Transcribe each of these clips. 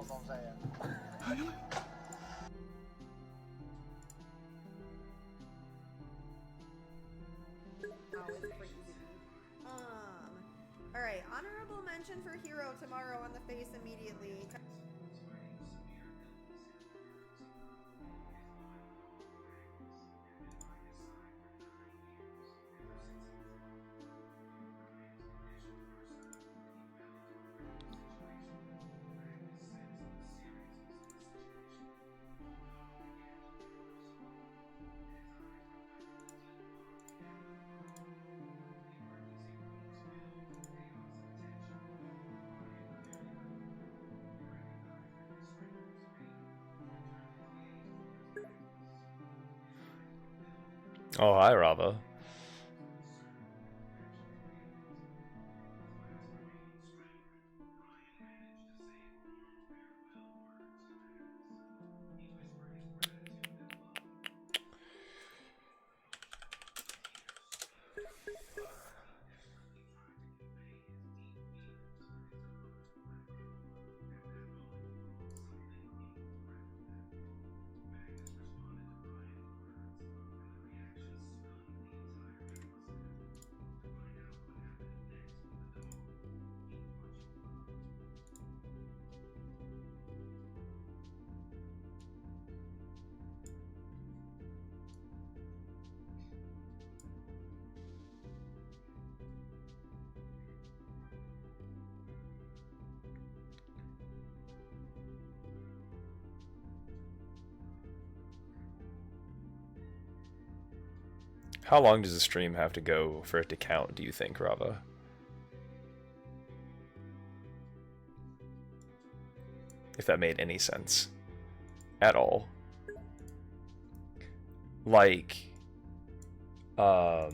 what I'm saying. Oh, it's crazy. Alright, honorable mention for hero tomorrow on the face immediately. Oh, hi, Rava. How long does the stream have to go for it to count, do you think, Rava? If that made any sense. At all. Like, I'm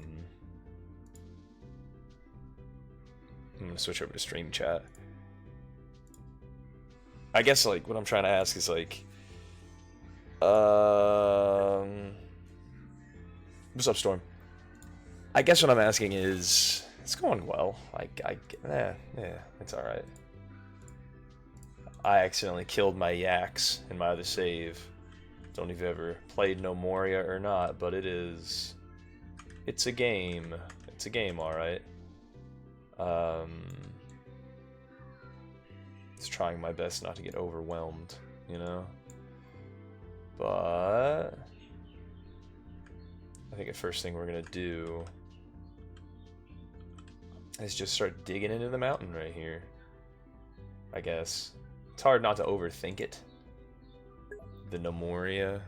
gonna switch over to stream chat. I guess, like, what I'm trying to ask is, like, what's up, Storm? I guess what I'm asking is, it's going well. It's alright. I accidentally killed my yaks in my other save. Don't know if you've ever played Gnomoria or not, but it's a game. It's a game, alright. Just trying my best not to get overwhelmed, you know? But I think the first thing we're gonna do is just start digging into the mountain right here. I guess. It's hard not to overthink it. The Gnomoria.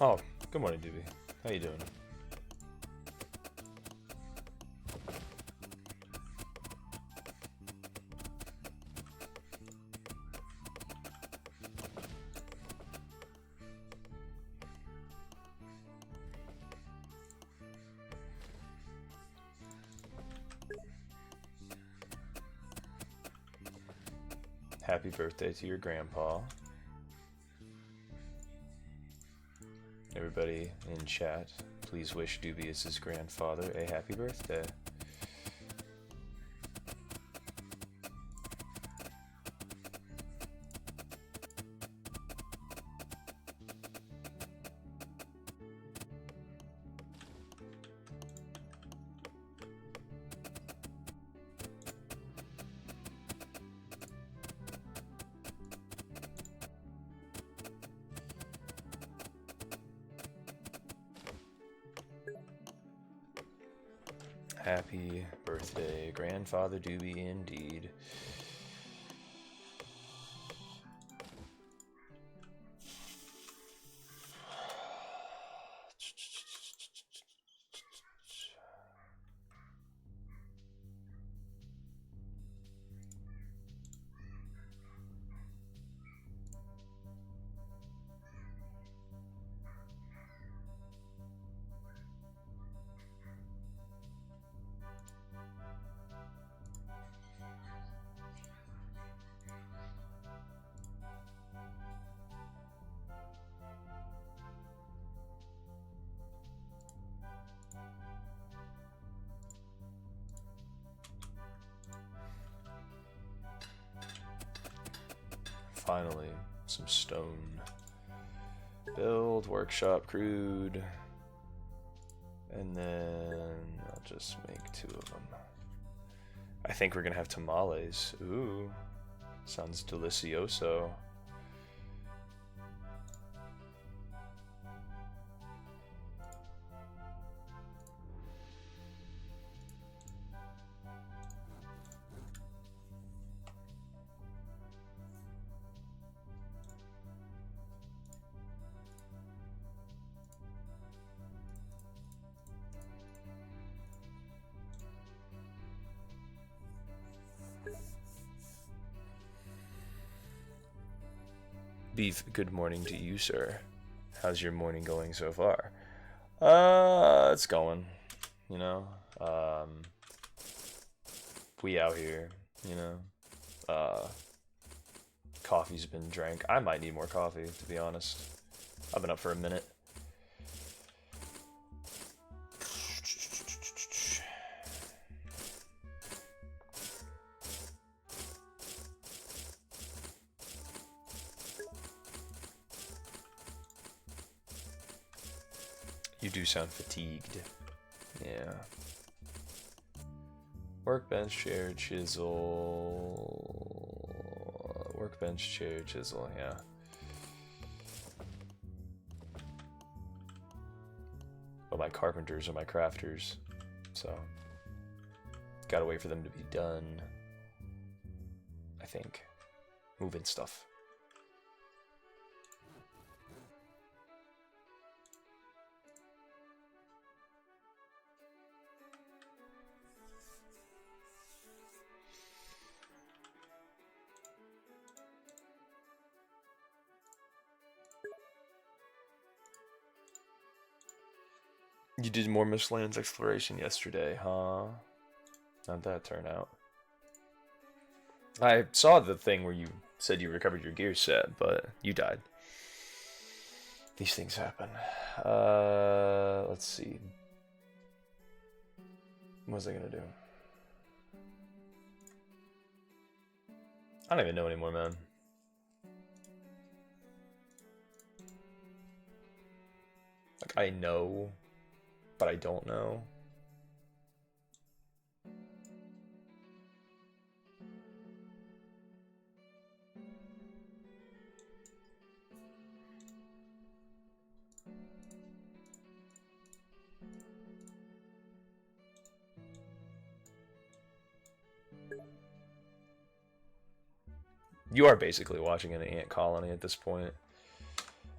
Oh, good morning, Doobie. How you doing? Happy birthday to your grandpa. Everybody in chat, please wish Dubious's grandfather a happy birthday. Happy birthday, Grandfather Doobie, indeed. Finally, some stone. Build, workshop, crude. And then I'll just make 2 of them. I think we're gonna have tamales. Ooh, sounds delicioso. Beef, good morning to you, sir. How's your morning going so far? It's going, you know. We out here, you know. Coffee's been drank. I might need more coffee, to be honest. I've been up for a minute. You do sound fatigued. Yeah. Workbench, chair, chisel. Workbench, chair, chisel, yeah. But my carpenters are my crafters, so gotta wait for them to be done. I think. Moving stuff. You did more Mishlands exploration yesterday, huh? How'd that turn out? I saw the thing where you said you recovered your gear set, but you died. These things happen. Let's see. What was I gonna do? I don't even know anymore, man. Like, I know, but I don't know. You are basically watching an ant colony at this point.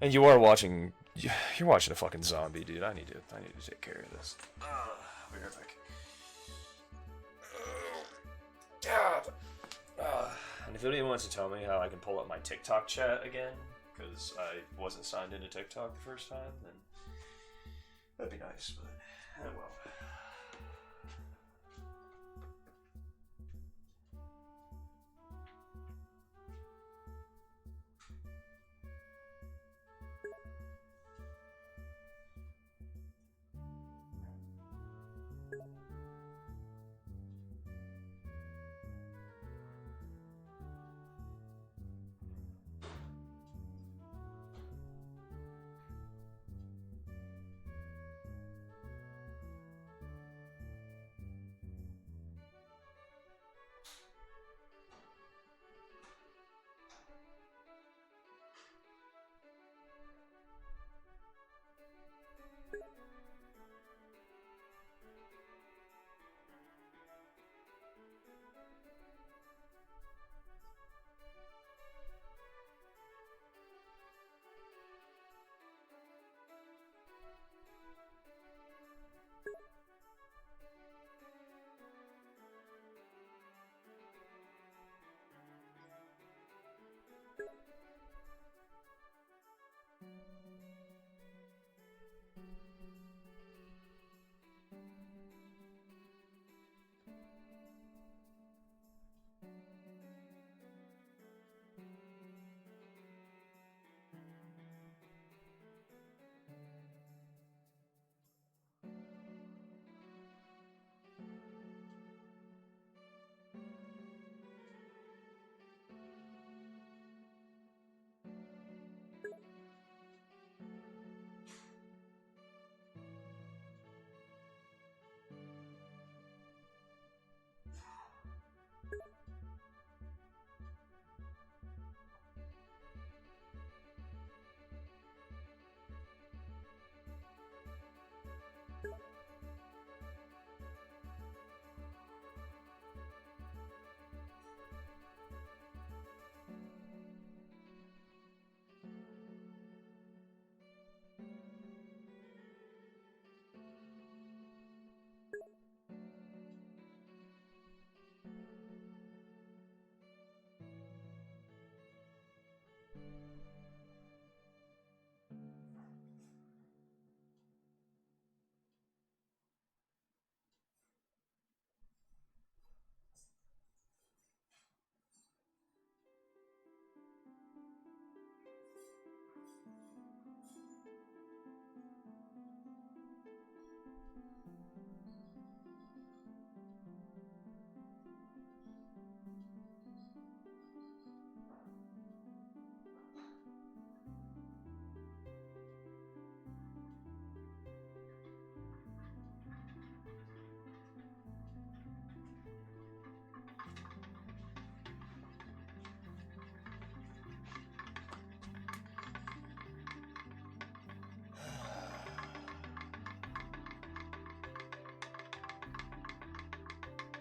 And you are watching... You're watching a fucking zombie, dude. I need to take care of this. I'll be right back. And if anyone wants to tell me how I can pull up my TikTok chat again, because I wasn't signed into TikTok the first time, then that'd be nice, but well.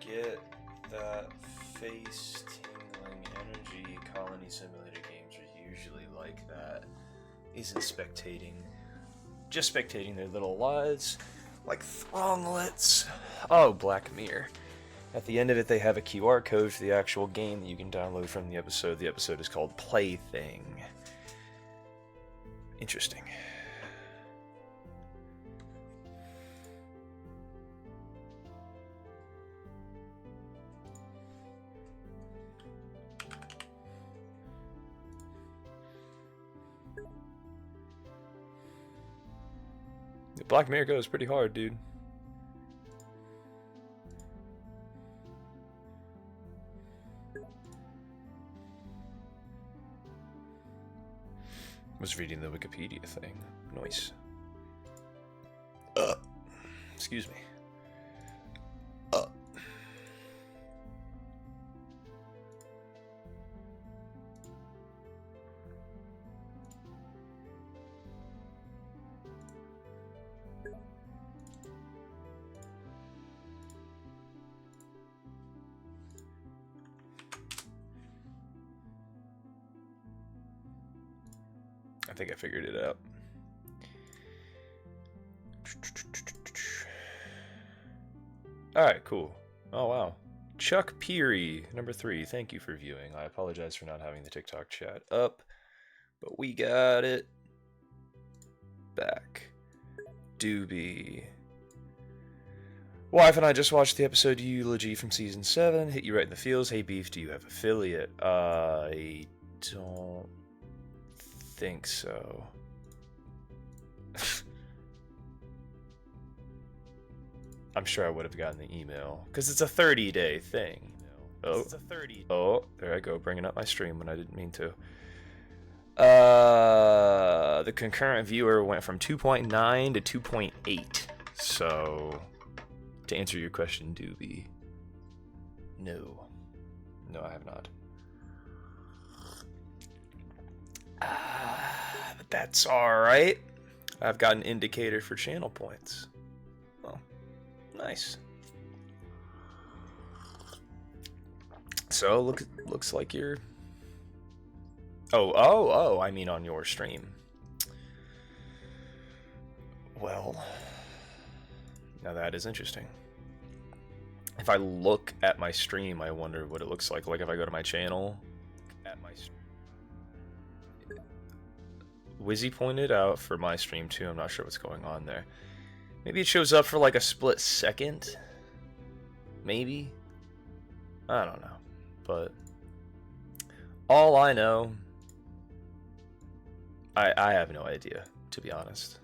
get that face tingling energy. Colony simulator games are usually like that. Isn't spectating. Just spectating their little lives. Like thronglets. Oh, Black Mirror. At the end of it, they have a QR code for the actual game that you can download from the episode. The episode is called Plaything. Interesting. The Black Mirror goes pretty hard, dude. Was reading the Wikipedia thing. Nice. Excuse me. I think I figured it out. Alright, cool. Oh, wow. Chuck Peary, number 3, thank you for viewing. I apologize for not having the TikTok chat up, but we got it back. Doobie. Wife and I just watched the episode Eulogy from Season 7. Hit you right in the feels. Hey, Beef, do you have affiliate? I don't think so. I'm sure I would have gotten the email because it's a 30-day thing. Oh, oh, there I go, bringing up my stream when I didn't mean to. The concurrent viewer went from 2.9 to 2.8. So, to answer your question, Doobie, no, I have not. But that's alright. I've got an indicator for channel points. Well, nice. So, looks like you're... Oh, I mean on your stream. Well, now that is interesting. If I look at my stream, I wonder what it looks like. Like if I go to my channel, at my stream. Wizzy pointed out for my stream too. I'm not sure what's going on there. Maybe it shows up for like a split second. Maybe. I don't know. But all I know, I have no idea, to be honest.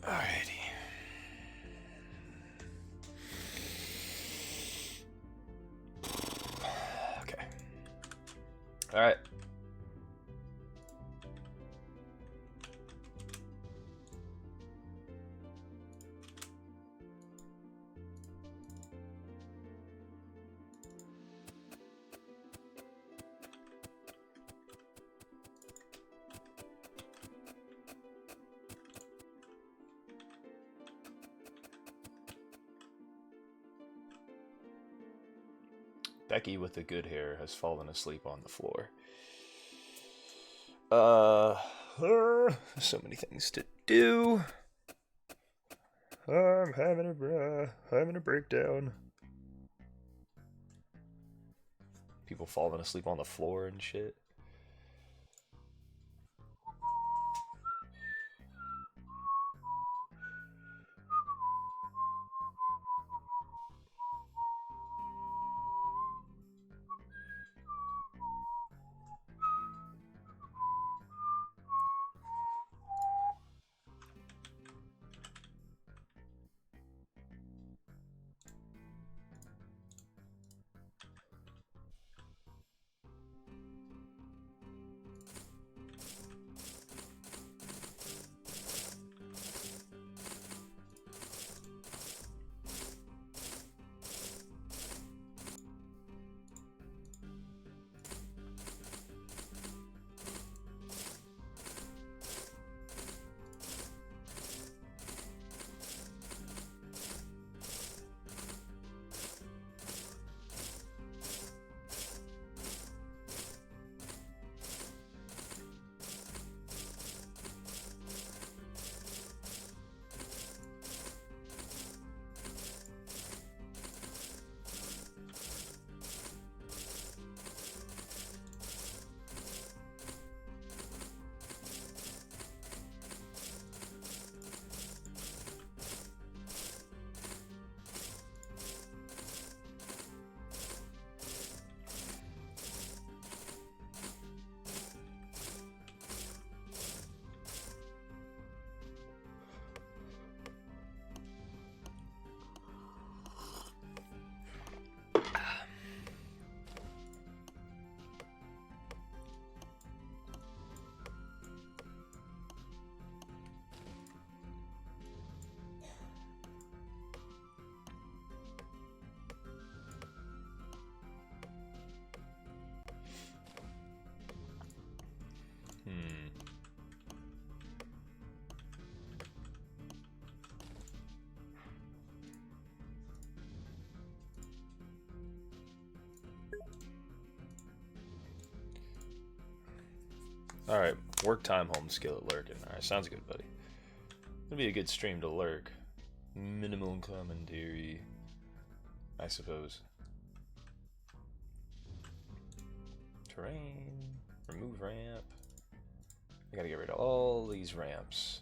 Alrighty. Okay. Alright. Becky with the good hair has fallen asleep on the floor. So many things to do. I'm having a breakdown. People falling asleep on the floor and shit. Alright, work time home skill at lurking. Alright, sounds good, buddy. It'll be a good stream to lurk. Minimal commentary, I suppose. Terrain, remove ramp. I gotta get rid of all these ramps.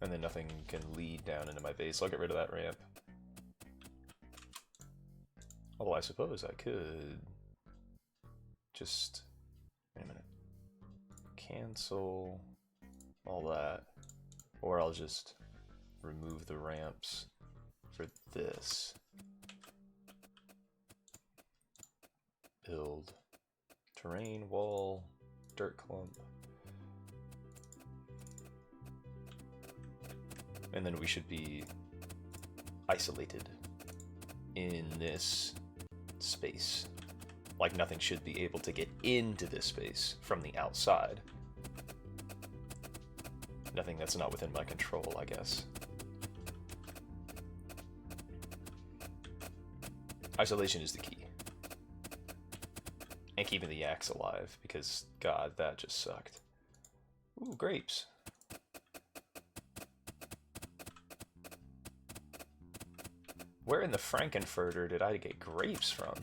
And then nothing can lead down into my base. I'll get rid of that ramp. Although I suppose I could just... Wait a minute. Cancel all that. Or I'll just remove the ramps for this. Build. Terrain, wall, dirt clump. And then we should be isolated in this space. Like nothing should be able to get into this space from the outside. Nothing that's not within my control, I guess. Isolation is the key. And keeping the yaks alive, because, God, that just sucked. Ooh, grapes. Where in the Frankenfurter did I get grapes from?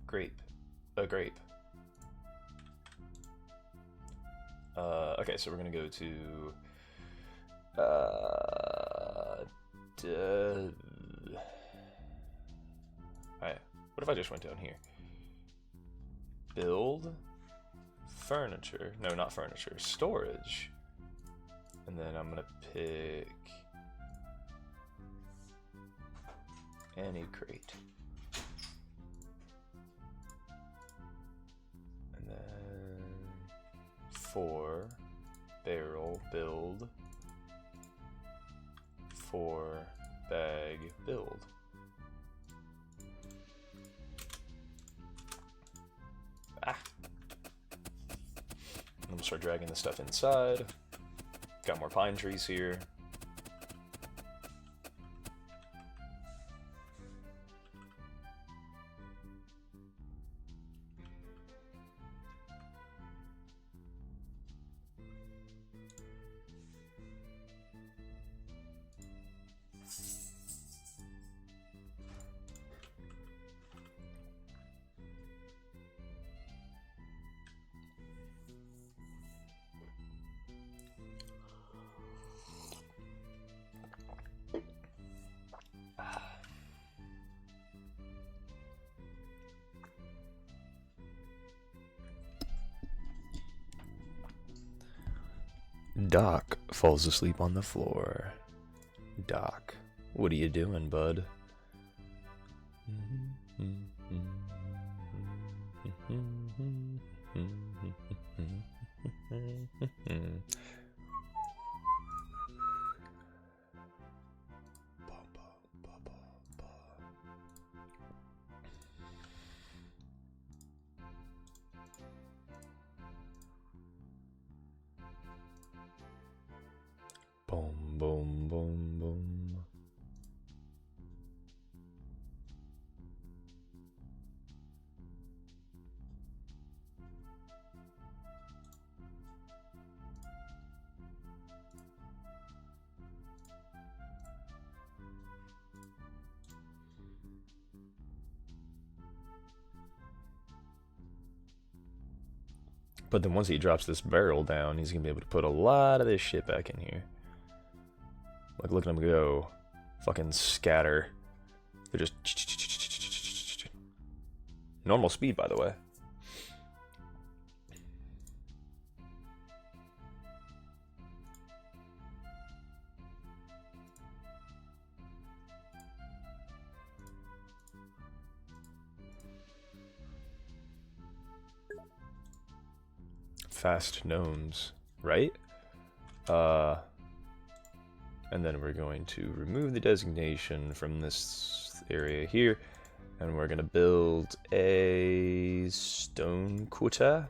Grape. A grape. Okay, so we're gonna go to... Alright, what if I just went down here? Build... Furniture. No, not furniture. Storage. And then I'm gonna pick... any crate. And then... 4... barrel, build... 4... bag, build. Ah! I'm gonna start dragging this stuff inside. Got more pine trees here. Doc falls asleep on the floor. Doc, what are you doing, bud? Boom, boom, boom, boom. But then once he drops this barrel down, he's gonna be able to put a lot of this shit back in here. Like, look at him go. Fucking scatter. They're just... normal speed, by the way. Fast gnomes, right? And then we're going to remove the designation from this area here. And we're going to build a stone cutter.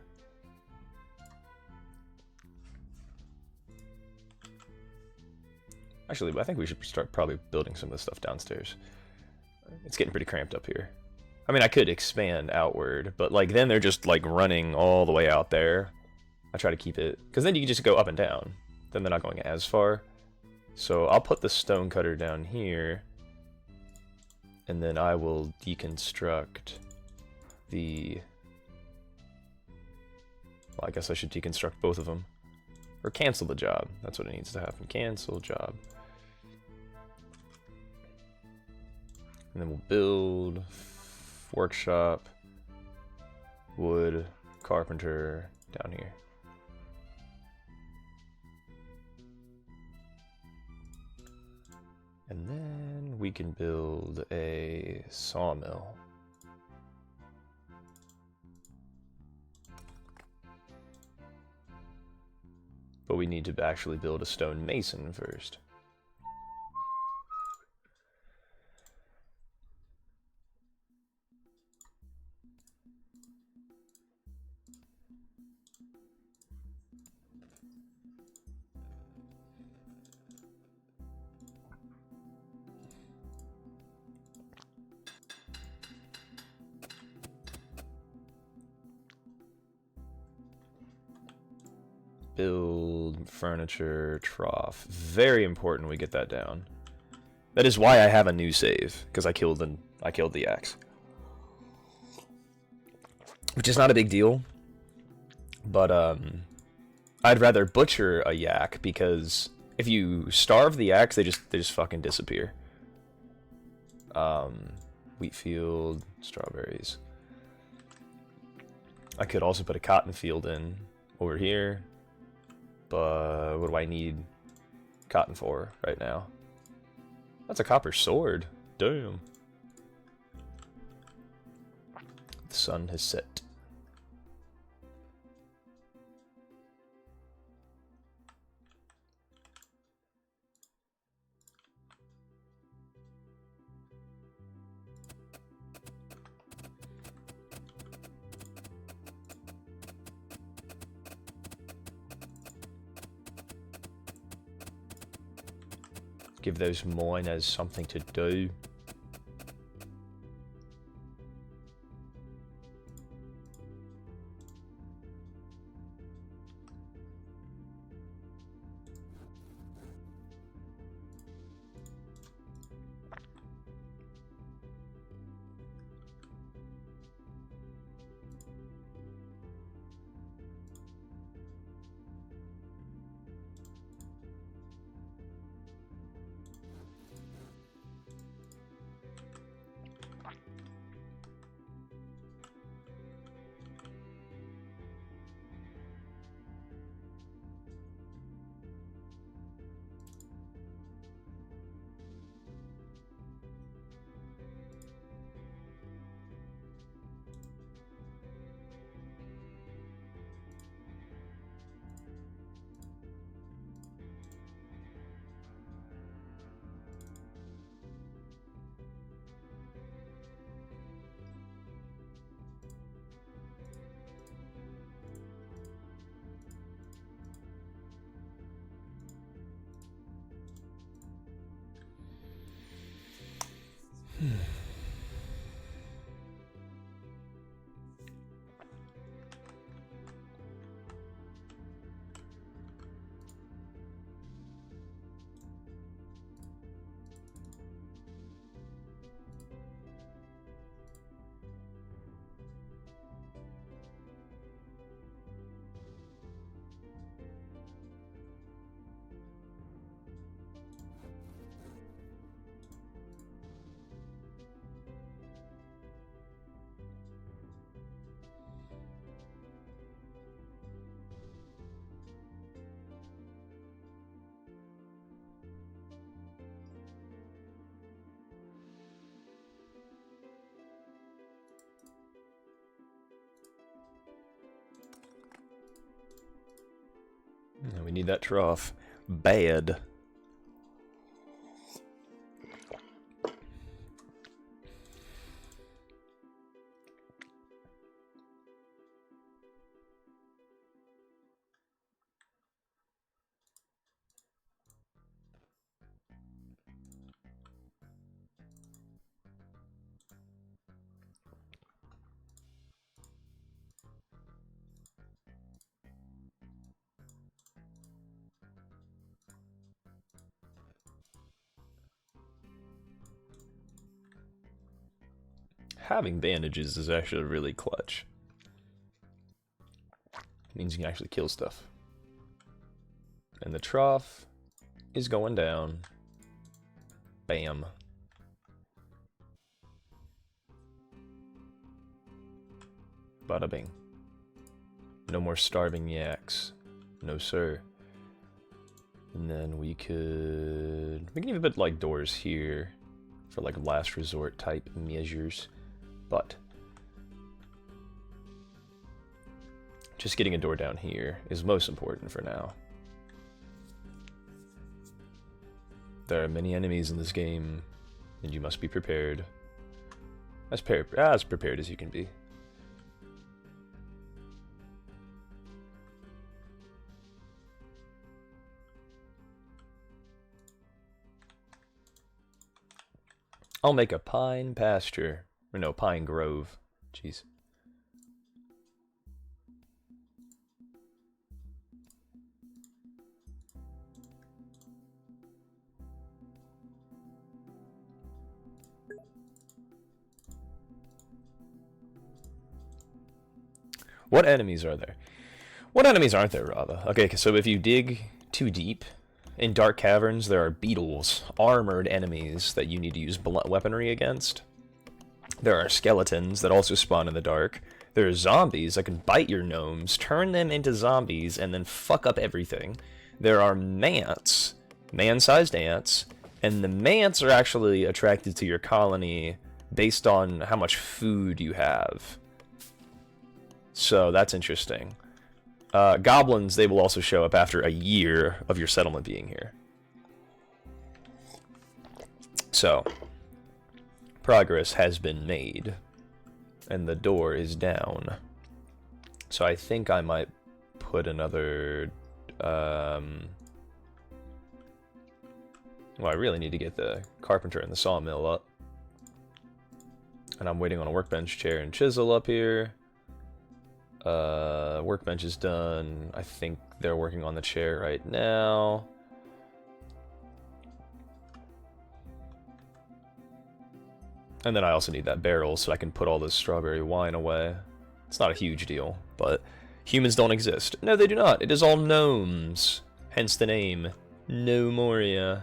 Actually, I think we should start probably building some of the stuff downstairs. It's getting pretty cramped up here. I mean, I could expand outward, but like then they're just like running all the way out there. I try to keep it, because then you can just go up and down. Then they're not going as far. So I'll put the stone cutter down here, and then I will deconstruct the... Well, I guess I should deconstruct both of them. Or cancel the job. That's what it needs to happen. Cancel job. And then we'll build workshop, wood, carpenter down here. And then we can build a sawmill. But we need to actually build a stone mason first. Build furniture trough. Very important we get that down. That is why I have a new save, because I killed the axe. Which is not a big deal. But I'd rather butcher a yak, because if you starve the axe, they just fucking disappear. Wheat field, strawberries. I could also put a cotton field in over here. But what do I need cotton for right now? That's a copper sword. Damn. The sun has set. Give those miners something to do. We need that trough. Bad. Having bandages is actually really clutch. It means you can actually kill stuff. And the trough is going down. Bam. Bada bing. No more starving yaks. No sir. And then we can even put like doors here for like last resort type measures. But just getting a door down here is most important for now. There are many enemies in this game, and you must be prepared. As prepared as you can be. I'll make a pine pasture. Or no, pine grove. Jeez. What enemies are there? What enemies aren't there, Rava? Okay, so if you dig too deep, in dark caverns there are beetles, armored enemies that you need to use blunt weaponry against. There are skeletons that also spawn in the dark. There are zombies that can bite your gnomes, turn them into zombies, and then fuck up everything. There are mants, man-sized ants, and the mants are actually attracted to your colony based on how much food you have. So that's interesting. Goblins, they will also show up after a year of your settlement being here. So, progress has been made. And the door is down. So I think I might put another... well, I really need to get the carpenter and the sawmill up. And I'm waiting on a workbench, chair, and chisel up here. Workbench is done. I think they're working on the chair right now. And then I also need that barrel so I can put all this strawberry wine away. It's not a huge deal, but humans don't exist. No, they do not. It is all gnomes. Hence the name, gnomoria.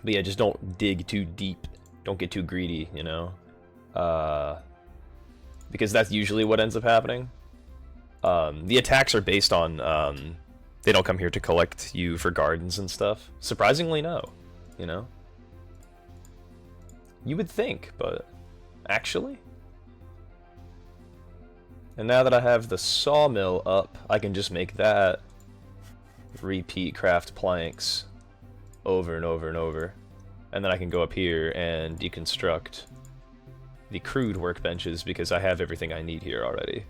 But yeah, just don't dig too deep. Don't get too greedy, you know? Because that's usually what ends up happening. The attacks are based on, they don't come here to collect you for gardens and stuff. Surprisingly, no. You know? You would think, but actually? And now that I have the sawmill up, I can just make that repeat craft planks over and over and over. And then I can go up here and deconstruct the crude workbenches because I have everything I need here already.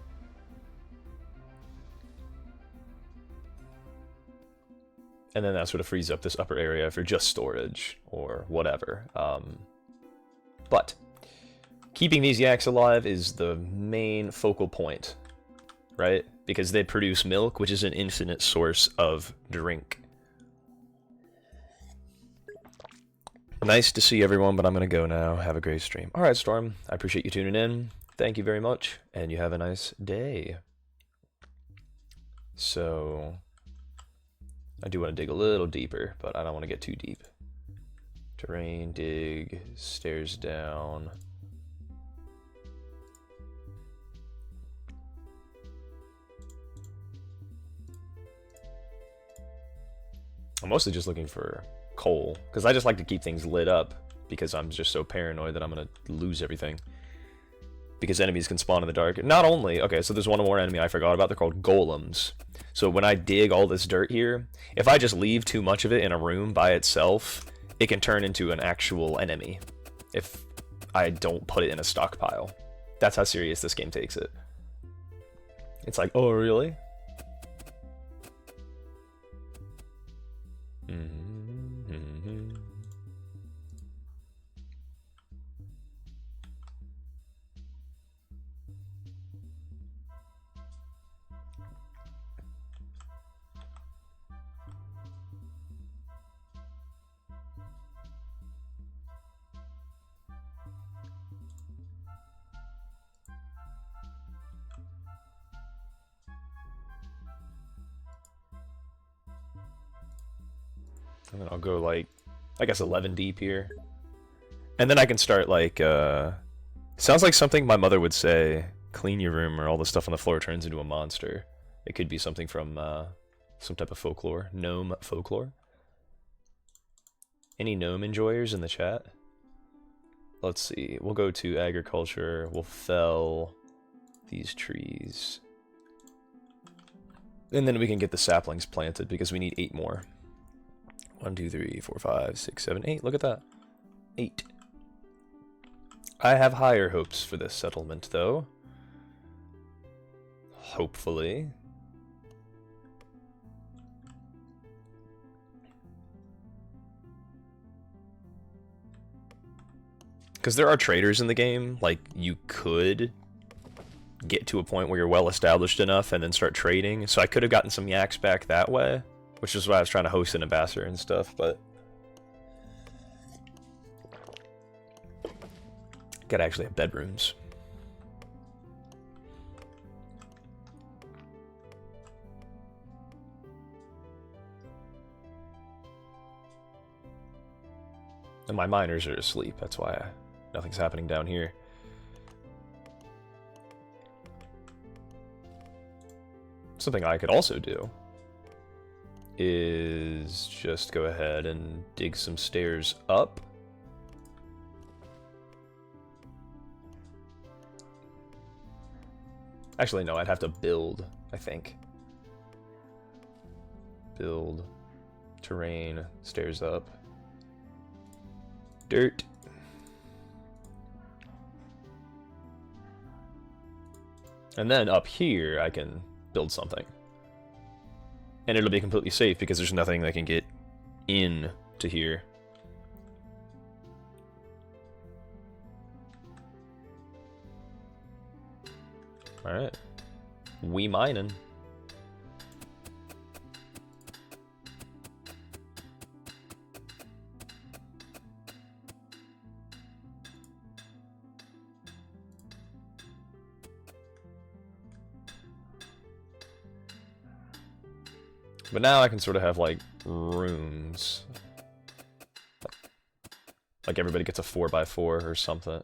And then that sort of frees up this upper area for just storage or whatever. But keeping these yaks alive is the main focal point, right? Because they produce milk, which is an infinite source of drink. Nice to see everyone, but I'm going to go now. Have a great stream. Alright, Storm. I appreciate you tuning in. Thank you very much, and you have a nice day. So, I do want to dig a little deeper, but I don't want to get too deep. Terrain, dig, stairs down. I'm mostly just looking for coal, because I just like to keep things lit up, because I'm just so paranoid that I'm going to lose everything. Because enemies can spawn in the dark. Not only, okay, so there's one more enemy I forgot about, they're called golems. So when I dig all this dirt here, if I just leave too much of it in a room by itself, it can turn into an actual enemy if I don't put it in a stockpile. That's how serious this game takes it. It's like, oh, really? And then I'll go like, I guess 11 deep here. And then I can start like, sounds like something my mother would say, clean your room or all the stuff on the floor turns into a monster. It could be something from some type of folklore, gnome folklore. Any gnome enjoyers in the chat? Let's see, we'll go to agriculture, we'll fell these trees. And then we can get the saplings planted because we need 8 more. 1, 2, 3, 4, 5, 6, 7, 8. Look at that. 8. I have higher hopes for this settlement, though. Hopefully. Because there are traders in the game, like, you could get to a point where you're well established enough and then start trading. So I could have gotten some yaks back that way, which is why I was trying to host an ambassador and stuff, but gotta actually have bedrooms. And my miners are asleep, that's why nothing's happening down here. Something I could also do is just go ahead and dig some stairs up. Actually, no, I'd have to build, I think. Build, terrain, stairs up. Dirt. And then up here, I can build something. And it'll be completely safe because there's nothing that can get in to here. Alright. We mining. But now I can sort of have, like, rooms. Like everybody gets a 4x4 or something.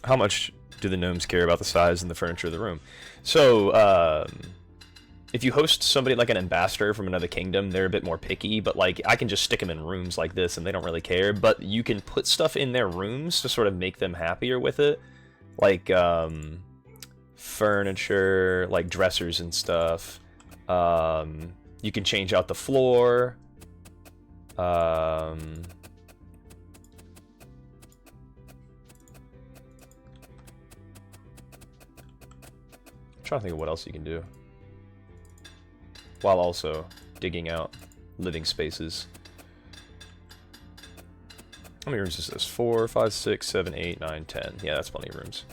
How much do the gnomes care about the size and the furniture of the room? So, if you host somebody like an ambassador from another kingdom, they're a bit more picky, but like I can just stick them in rooms like this and they don't really care, but you can put stuff in their rooms to sort of make them happier with it. Like, furniture, like dressers and stuff. You can change out the floor. Trying to think of what else you can do while also digging out living spaces. How many rooms is this? 4, 5, 6, 7, 8, 9, 10. Yeah, that's plenty of rooms.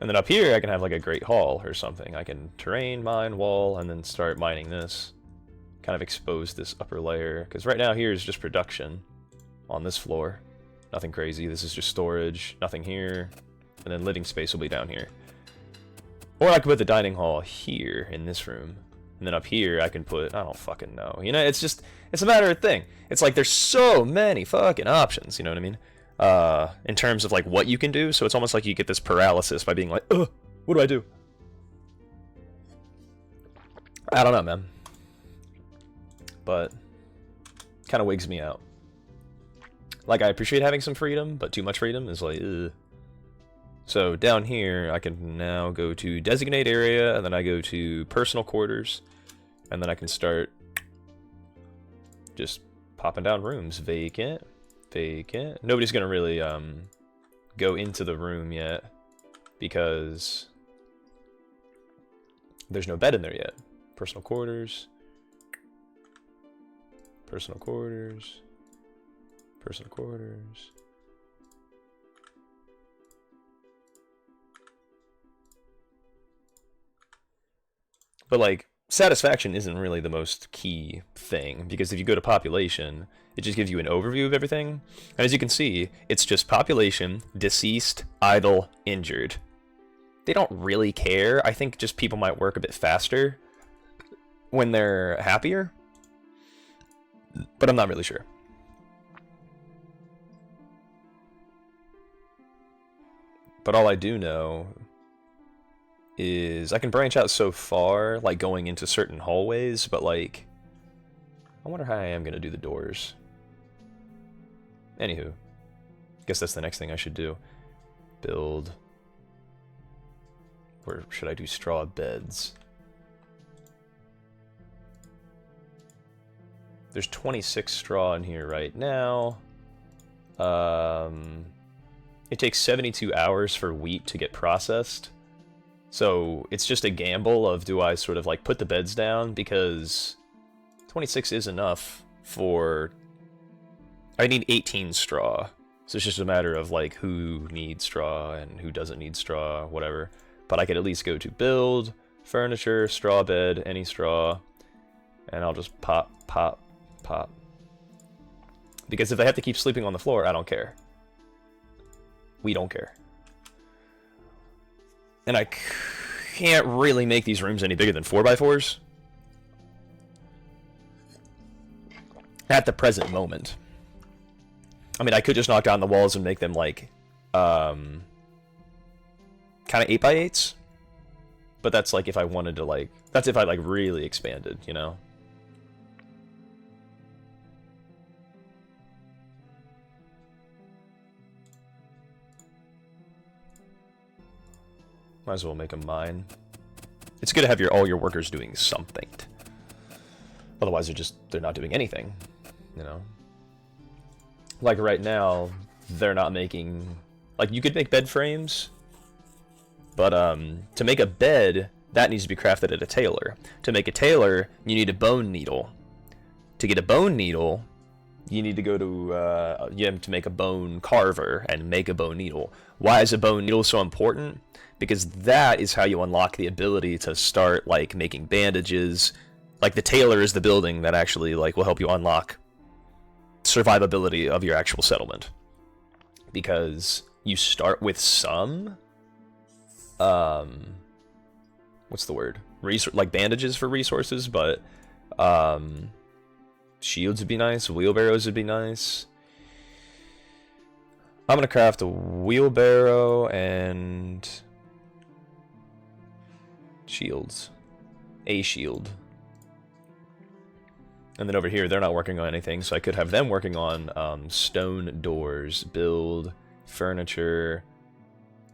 And then up here I can have like a great hall or something. I can terrain, mine, wall, and then start mining this. Kind of expose this upper layer, because right now here is just production on this floor. Nothing crazy, this is just storage, nothing here, and then living space will be down here. Or I could put the dining hall here in this room, and then up here I can put, I don't fucking know, you know, it's just, it's a matter of thing. It's like there's so many fucking options, you know what I mean? In terms of like what you can do, so it's almost like you get this paralysis by being like, ugh, what do I do? I don't know, man. But, kind of wigs me out. Like, I appreciate having some freedom, but too much freedom is like, ugh. So, down here, I can now go to designate area, and then I go to personal quarters, and then I can start just popping down rooms. Vacant, vacant. Nobody's gonna really, go into the room yet, because There's no bed in there yet. Personal quarters. Personal quarters. Personal quarters. But like, satisfaction isn't really the most key thing, because if you go to population, it just gives you an overview of everything. And as you can see, it's just population, deceased, idle, injured. They don't really care. I think just people might work a bit faster when they're happier. But I'm not really sure. But all I do know is I can branch out so far, like going into certain hallways, but like, I wonder how I am going to do the doors. Anywho, guess that's the next thing I should do. Build. Where should I do straw beds? There's 26 straw in here right now. It takes 72 hours for wheat to get processed. So it's just a gamble of, do I sort of like put the beds down, because 26 is enough for... I need 18 straw. So it's just a matter of like who needs straw and who doesn't need straw, whatever. But I could at least go to build, furniture, straw bed, any straw, and I'll just pop, pop, pop. Because if I have to keep sleeping on the floor, I don't care. We don't care. And I can't really make these rooms any bigger than 4x4s. At the present moment. I mean, I could just knock down the walls and make them like, kind of 8x8s. But that's like if I wanted to like, that's if I like really expanded, you know? Might as well make them mine. It's good to have all your workers doing something. Otherwise they're not doing anything, you know? Like right now, they're not making, like you could make bed frames, but to make a bed, that needs to be crafted at a tailor. To make a tailor, you need a bone needle. To get a bone needle, you need to go to, you have to make a bone carver and make a bone needle. Why is a bone needle so important? Because that is how you unlock the ability to start like making bandages. Like the tailor is the building that actually like will help you unlock survivability of your actual settlement. Because you start with some what's the word? Like bandages for resources, but shields would be nice, wheelbarrows would be nice. I'm gonna craft a wheelbarrow and shields. A shield. And then over here, they're not working on anything, so I could have them working on stone doors. Build, furniture,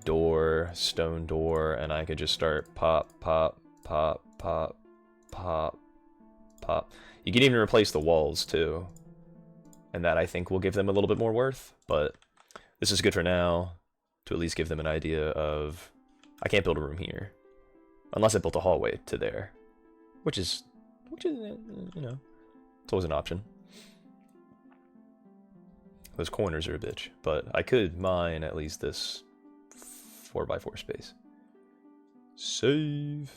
door, stone door, and I could just start pop, pop, pop, pop, pop, pop. You can even replace the walls, too. And that, I think, will give them a little bit more worth, but this is good for now, to at least give them an idea of... I can't build a room here. Unless I built a hallway to there. Which is, you know, it's always an option. Those corners are a bitch, but I could mine at least this 4x4 space. Save.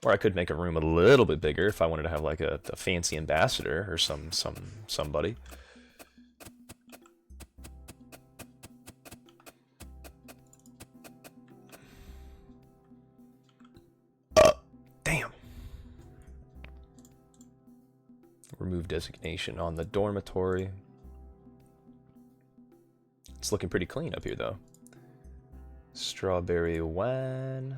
Or I could make a room a little bit bigger if I wanted to have like a fancy ambassador or somebody. Damn. Remove designation on the dormitory. It's looking pretty clean up here though. Strawberry wine.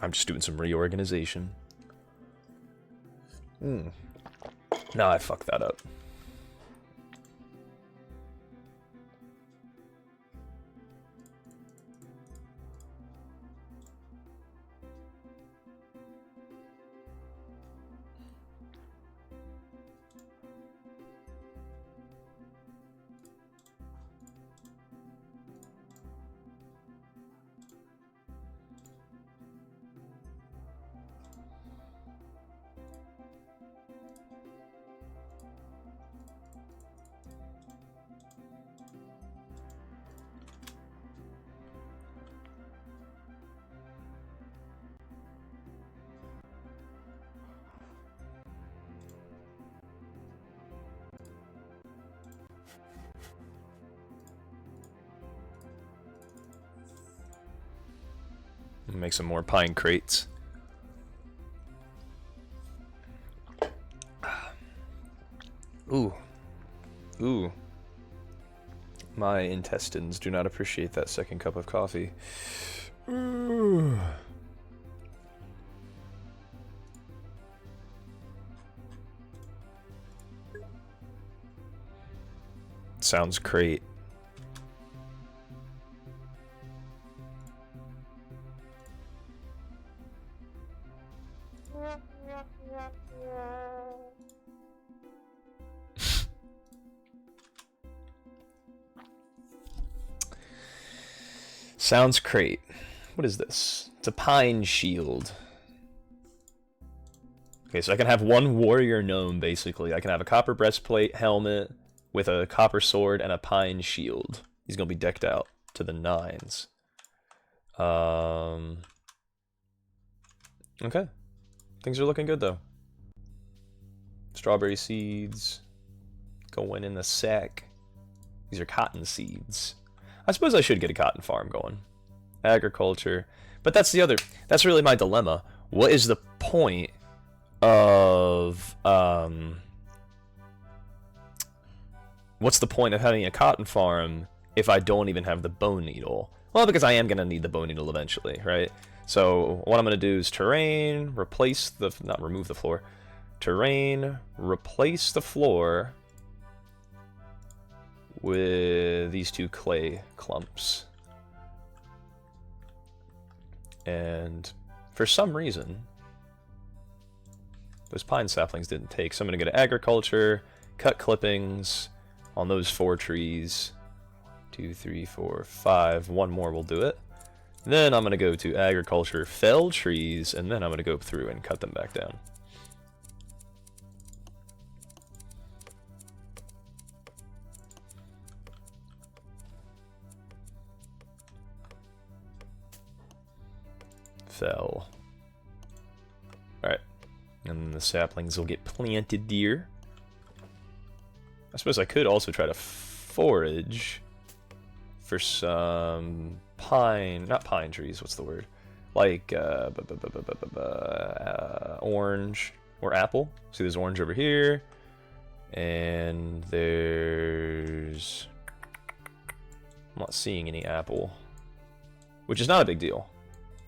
I'm just doing some reorganization. No, I fucked that up. Make some more pine crates. Ooh. Ooh. My intestines do not appreciate that second cup of coffee. Ooh. Sounds great. Sounds great. What is this? It's a pine shield. Okay, so I can have one warrior gnome, basically. I can have a copper breastplate, helmet, with a copper sword, and a pine shield. He's going to be decked out to the nines. Okay. Things are looking good, though. Strawberry seeds. Going in the sack. These are cotton seeds. I suppose I should get a cotton farm going. Agriculture. But that's that's really my dilemma. What is the point of, what's the point of having a cotton farm if I don't even have the bone needle? Well, because I am going to need the bone needle eventually, right? So what I'm going to do is terrain, replace the, not remove the floor. Terrain, replace the floor with these two clay clumps. And for some reason, those pine saplings didn't take. So I'm going to go to agriculture, cut clippings on those 4 trees. 2, 3, 4, 5. One more will do it. Then I'm going to go to agriculture, fell trees, and then I'm going to go through and cut them back down. Fell. Alright. And the saplings will get planted here. I suppose I could also try to forage for some pine, not pine trees, what's the word? Like, orange or apple. See, there's orange over here. And there's... I'm not seeing any apple. Which is not a big deal.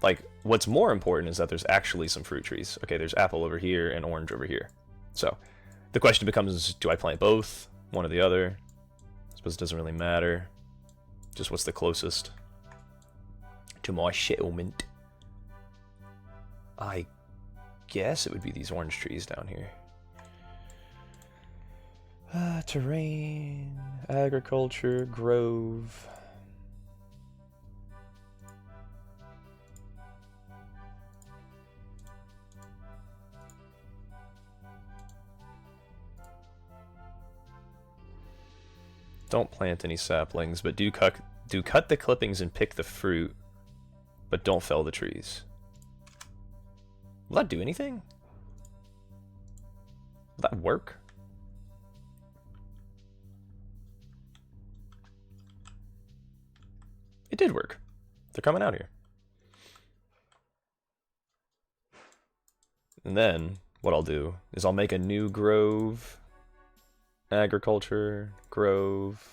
Like, what's more important is that there's actually some fruit trees. Okay, there's apple over here and orange over here. So, the question becomes, do I plant both? One or the other? I suppose it doesn't really matter. Just what's the closest to my settlement? I guess it would be these orange trees down here. Terrain, agriculture, grove. Don't plant any saplings, but do cut the clippings and pick the fruit, but don't fell the trees. Will that do anything? Will that work? It did work. They're coming out here. And then what I'll do is I'll make a new grove. Agriculture, grove.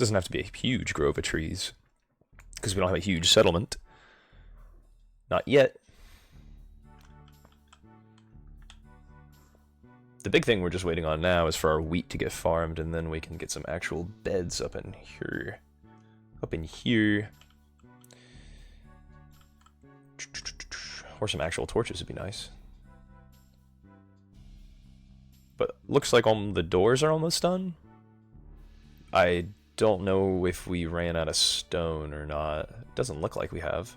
Doesn't have to be a huge grove of trees, because we don't have a huge settlement. Not yet. The big thing we're just waiting on now is for our wheat to get farmed, and then we can get some actual beds up in here. Up in here. Or some actual torches would be nice. But looks like all the doors are almost done. I don't know if we ran out of stone or not. It doesn't look like we have.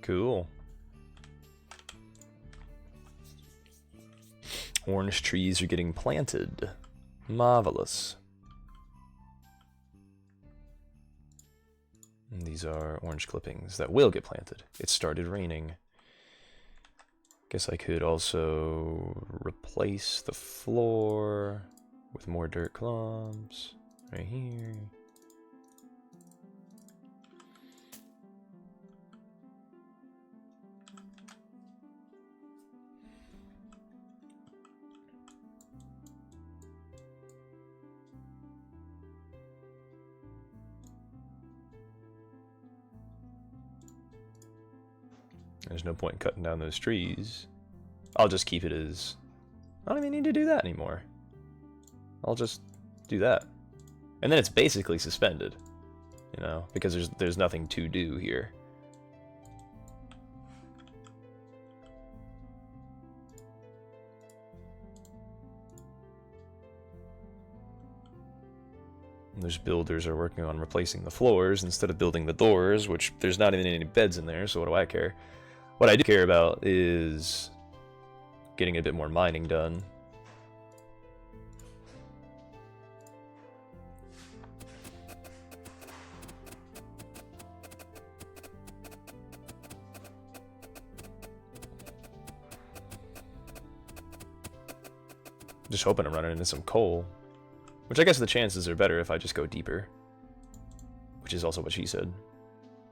Cool. Orange trees are getting planted. Marvelous. And these are orange clippings that will get planted. It started raining. Guess I could also replace the floor with more dirt clumps right here. There's no point in cutting down those trees. I'll just keep it as... I don't even need to do that anymore. I'll just do that. And then it's basically suspended. You know, because there's nothing to do here. And those builders are working on replacing the floors instead of building the doors, which there's not even any beds in there, so what do I care? What I do care about is getting a bit more mining done. Just hoping I'm running into some coal. Which I guess the chances are better if I just go deeper. Which is also what she said.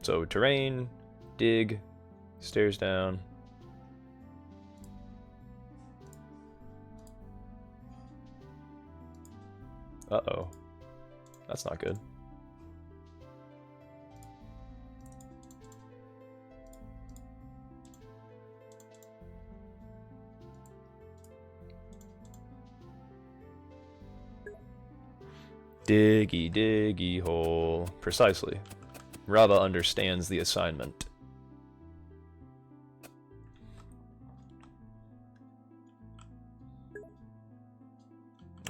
So, terrain, dig, stairs down. Uh-oh. That's not good. Diggy, diggy hole. Precisely. Rava understands the assignment.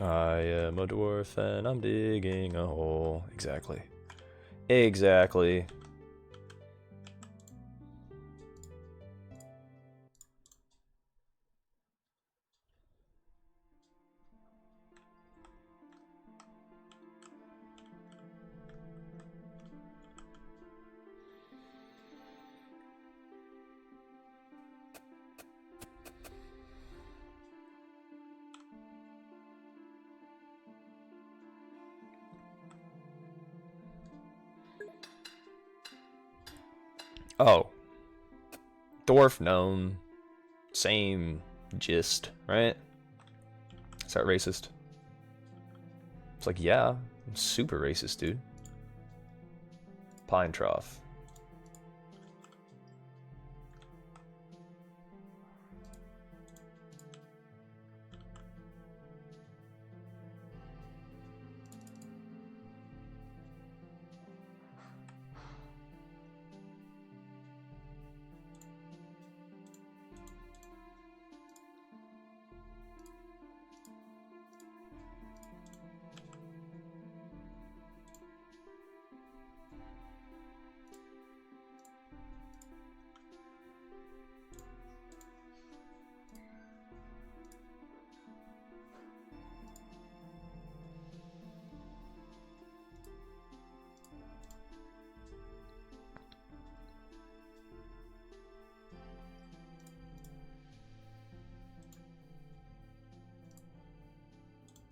I am a dwarf and I'm digging a hole. Exactly. Exactly. Oh. Dwarf gnome. Same gist, right? Is that racist? It's like, yeah, I'm super racist, dude. Pine trough.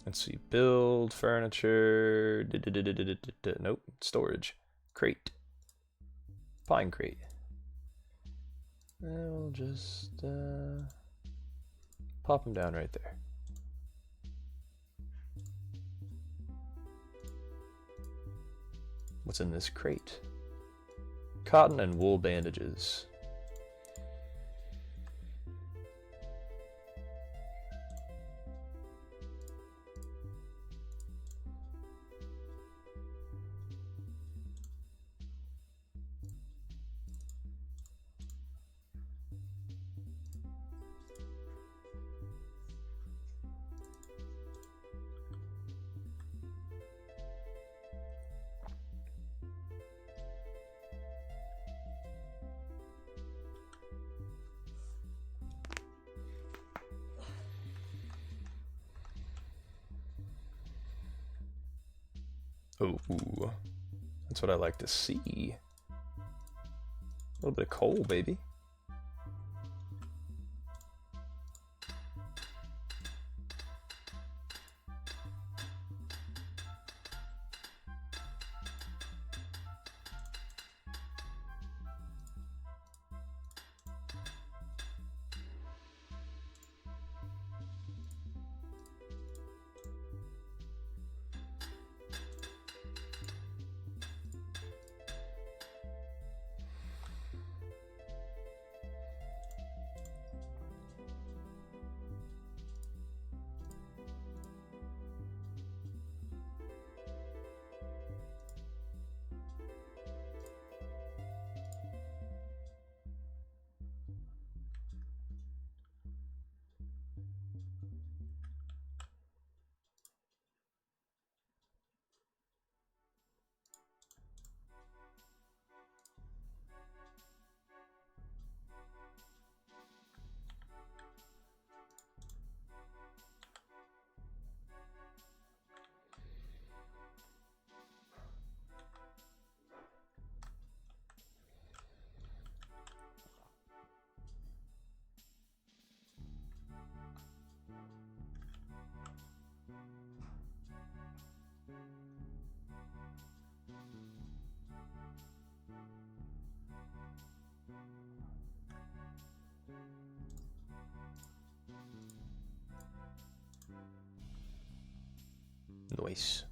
Let's see. Build furniture. Nope. Storage. Crate. Pine crate. We'll just pop them down right there. What's in this crate? Cotton and wool bandages. Oh, that's what I like to see. A little bit of coal, baby. Nice.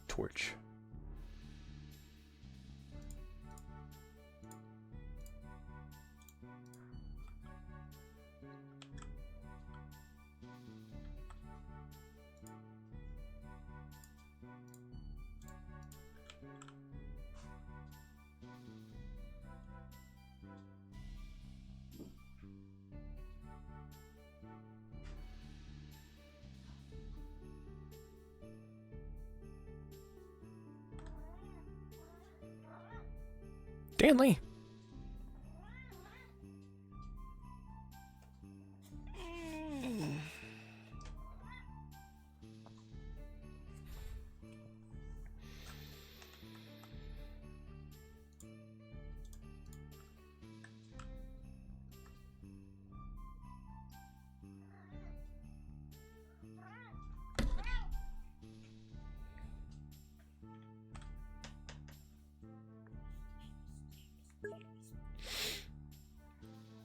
Torch. Stanley!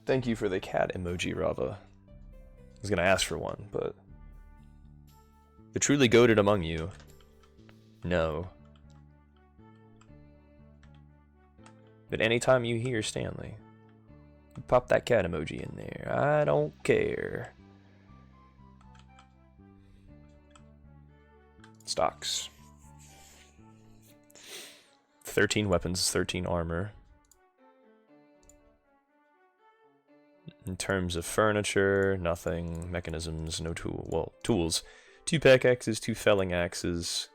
Thank you for the cat emoji, Rava. I was gonna ask for one, but the truly goated among you, no. But anytime you hear Stanley, you pop that cat emoji in there. I don't care. Stocks. 13 weapons, 13 armor. In terms of furniture, nothing. Mechanisms, no tool. Well, tools. 2 pickaxes, 2 felling axes,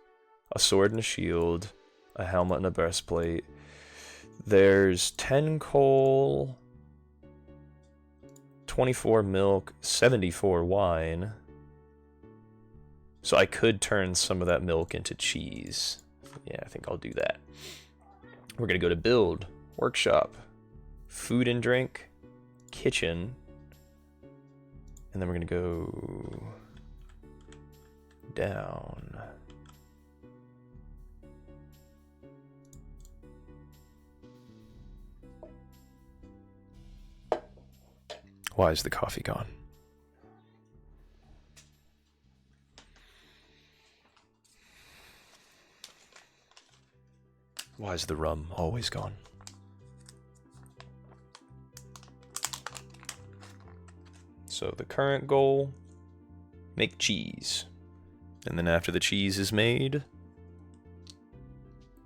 a sword and a shield, a helmet and a breastplate. There's 10 coal, 24 milk, 74 wine. So I could turn some of that milk into cheese. Yeah, I think I'll do that. We're gonna go to build, workshop, food and drink, kitchen, and then we're gonna go down. Why is the coffee gone? Why is the rum always gone? So the current goal, make cheese. And then after the cheese is made,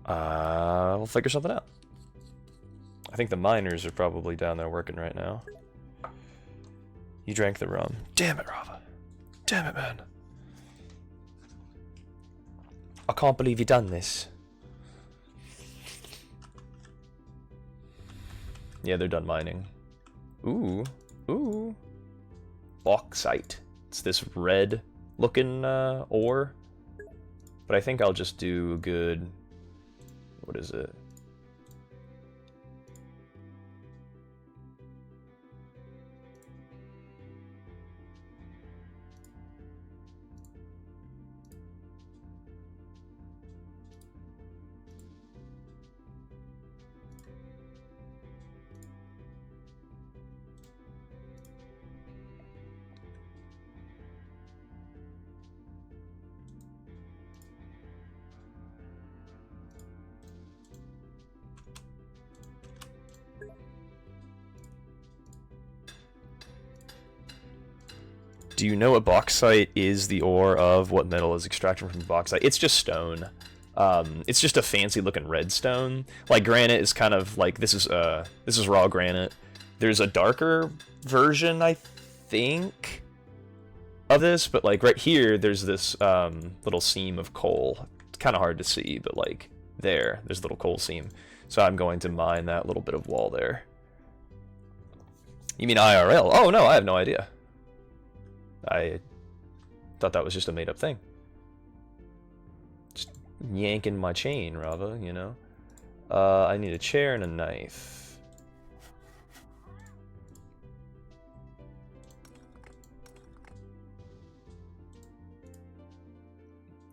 we'll figure something out. I think the miners are probably down there working right now. You drank the rum. Damn it, Rava. Damn it, man. I can't believe you done this. Yeah, they're done mining. Ooh. Ooh. Bauxite. It's this red looking ore. But I think I'll just do a good... What is it? Do you know what bauxite is the ore of? What metal is extracted from bauxite? It's just stone. It's just a fancy looking redstone. Like granite is kind of like this is raw granite. There's a darker version, I think, of this, but like right here, there's this little seam of coal. It's kind of hard to see, but like there's a little coal seam. So I'm going to mine that little bit of wall there. You mean IRL? Oh no, I have no idea. I thought that was just a made-up thing. Just yanking my chain, Rava, you know? I need a chair and a knife.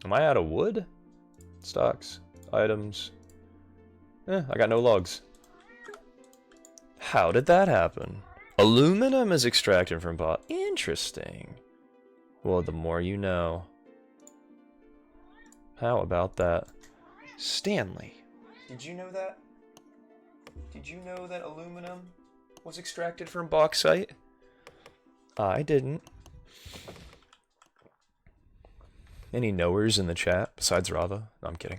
Am I out of wood? Stocks. Items. I got no logs. How did that happen? Aluminum is extracted from pot. Interesting. Well, the more you know. How about that? Stanley. Did you know that? Did you know that aluminum was extracted from bauxite? I didn't. Any knowers in the chat besides Rava? No, I'm kidding.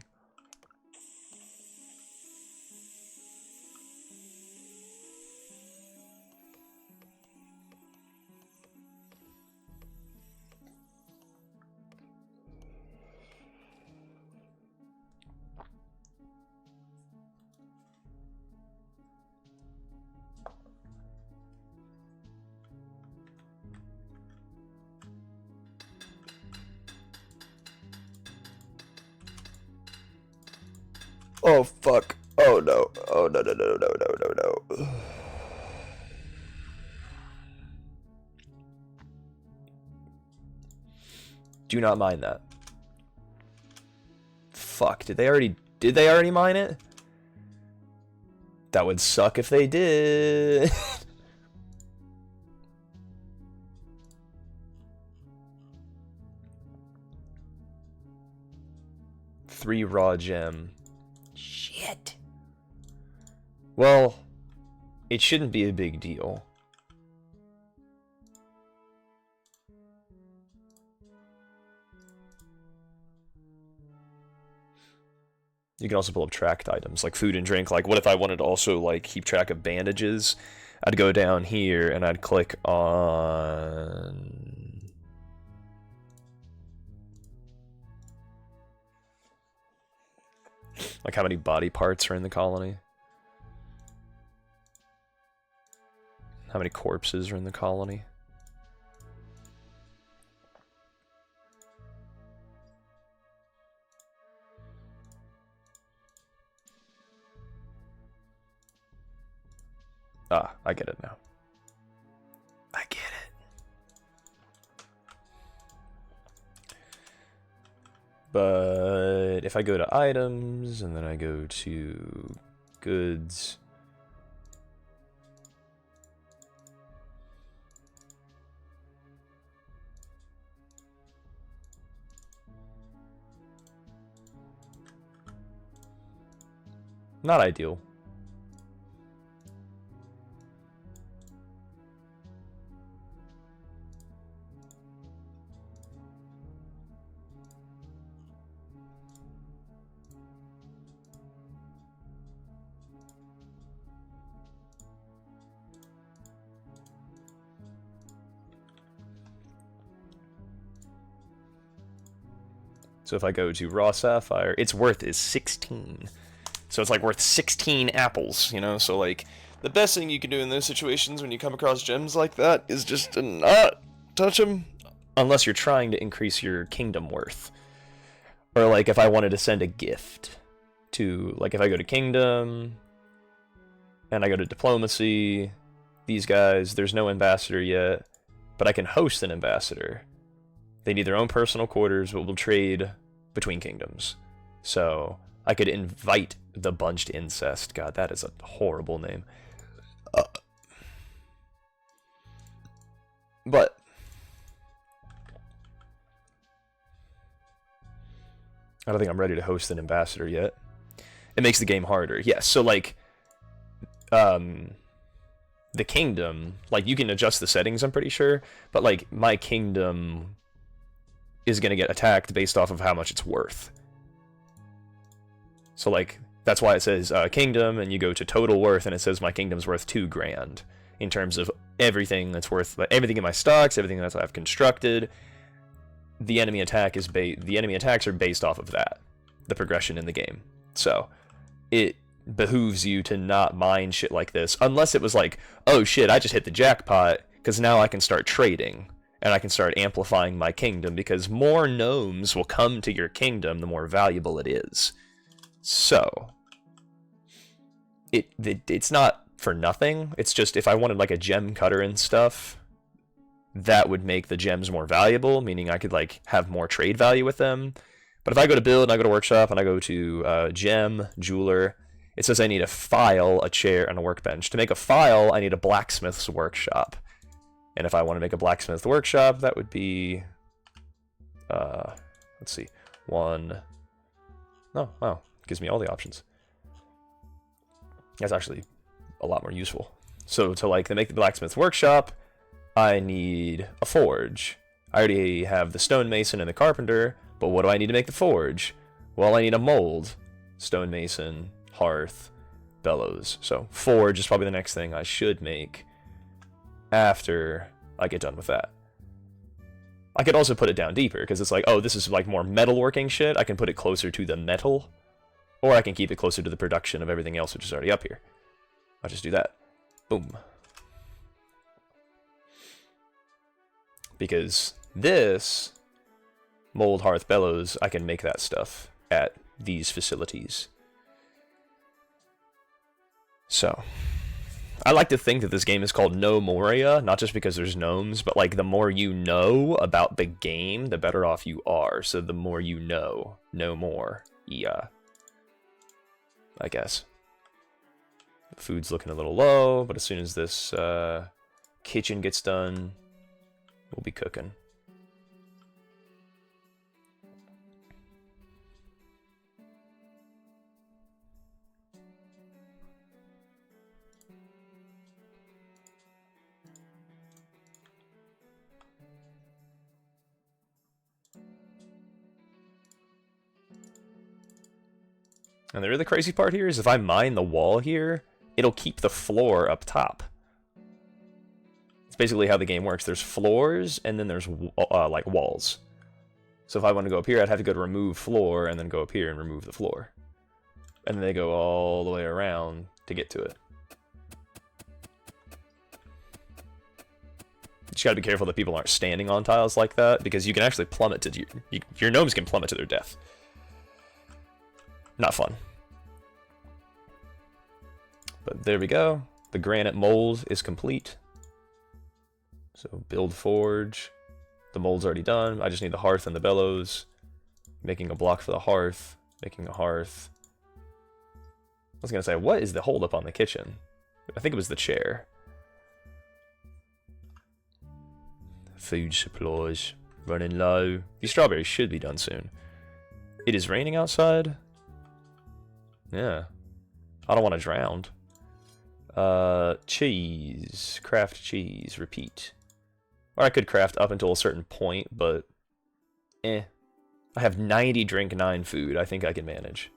Oh fuck. Oh no. Oh no no no no no no no. Do not mind that. Fuck, did they already mine it? That would suck if they did. 3 raw gem. Shit. Well, it shouldn't be a big deal. You can also pull up tracked items, like food and drink. Like, what if I wanted to also, like, keep track of bandages? I'd go down here, and I'd click on... like, how many body parts are in the colony? How many corpses are in the colony? Ah, I get it now. I get it. But if I go to items, and then I go to goods... Not ideal. So if I go to raw sapphire, its worth is 16. So it's like worth 16 apples, you know? So like, the best thing you can do in those situations when you come across gems like that is just to not touch them. Unless you're trying to increase your kingdom worth. Or like if I wanted to send a gift to, like if I go to kingdom, and I go to diplomacy, these guys, there's no ambassador yet, but I can host an ambassador. They need their own personal quarters, but will trade between kingdoms. So I could invite the Bunched Incest. God, that is a horrible name. But I don't think I'm ready to host an ambassador yet. It makes the game harder. Yes, so like the kingdom, like you can adjust the settings, I'm pretty sure, but like my kingdom is going to get attacked based off of how much it's worth. So like that's why it says kingdom, and you go to total worth, and it says my kingdom's worth 2 grand in terms of everything that's worth, everything in my stocks, everything that I've constructed. The enemy attack is the enemy attacks are based off of that, the progression in the game. So it behooves you to not mind shit like this, unless it was like, oh shit, I just hit the jackpot, because now I can start trading, and I can start amplifying my kingdom, because more gnomes will come to your kingdom the more valuable it is. So it's not for nothing. It's just if I wanted like a gem cutter and stuff, that would make the gems more valuable, meaning I could like have more trade value with them. But if I go to build, and I go to workshop, and I go to gem, jeweler, it says I need a file, a chair, and a workbench. To make a file, I need a blacksmith's workshop. And if I want to make a blacksmith workshop, that would be, let's see, one. Oh, wow, it gives me all the options. That's actually a lot more useful. So to like make the blacksmith workshop, I need a forge. I already have the stonemason and the carpenter, but what do I need to make the forge? Well, I need a mold, stonemason, hearth, bellows. So forge is probably the next thing I should make after I get done with that. I could also put it down deeper, because it's like, oh, this is like more metalworking shit. I can put it closer to the metal, or I can keep it closer to the production of everything else, which is already up here. I'll just do that. Boom. Because this mold, hearth, bellows, I can make that stuff at these facilities. So I like to think that this game is called Gnomoria, not just because there's gnomes, but like the more you know about the game, the better off you are. So the more you know more. Yeah. I guess. The food's looking a little low, but as soon as this kitchen gets done, we'll be cooking. And the really crazy part here is if I mine the wall here, it'll keep the floor up top. It's basically how the game works. There's floors, and then there's like walls. So if I want to go up here, I'd have to go to remove floor, and then go up here and remove the floor. And then they go all the way around to get to it. You just gotta be careful that people aren't standing on tiles like that, because you can actually plummet to your gnomes can plummet to their death. Not fun. But there we go. The granite mold is complete. So build forge. The mold's already done. I just need the hearth and the bellows. Making a block for the hearth. Making a hearth. I was gonna say, what is the holdup on the kitchen? I think it was the chair. Food supplies. Running low. These strawberries should be done soon. It is raining outside? Yeah. I don't want to drown. Cheese. Craft cheese. Repeat. Or I could craft up until a certain point, but... I have 90 drink, 9 food. I think I can manage.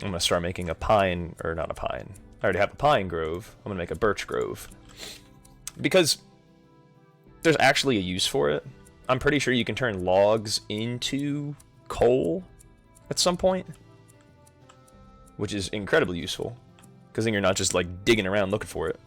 I'm gonna start making a pine, or not a pine. I already have a pine grove. I'm gonna make a birch grove. Because there's actually a use for it. I'm pretty sure you can turn logs into coal at some point. Which is incredibly useful. Because then you're not just like digging around looking for it.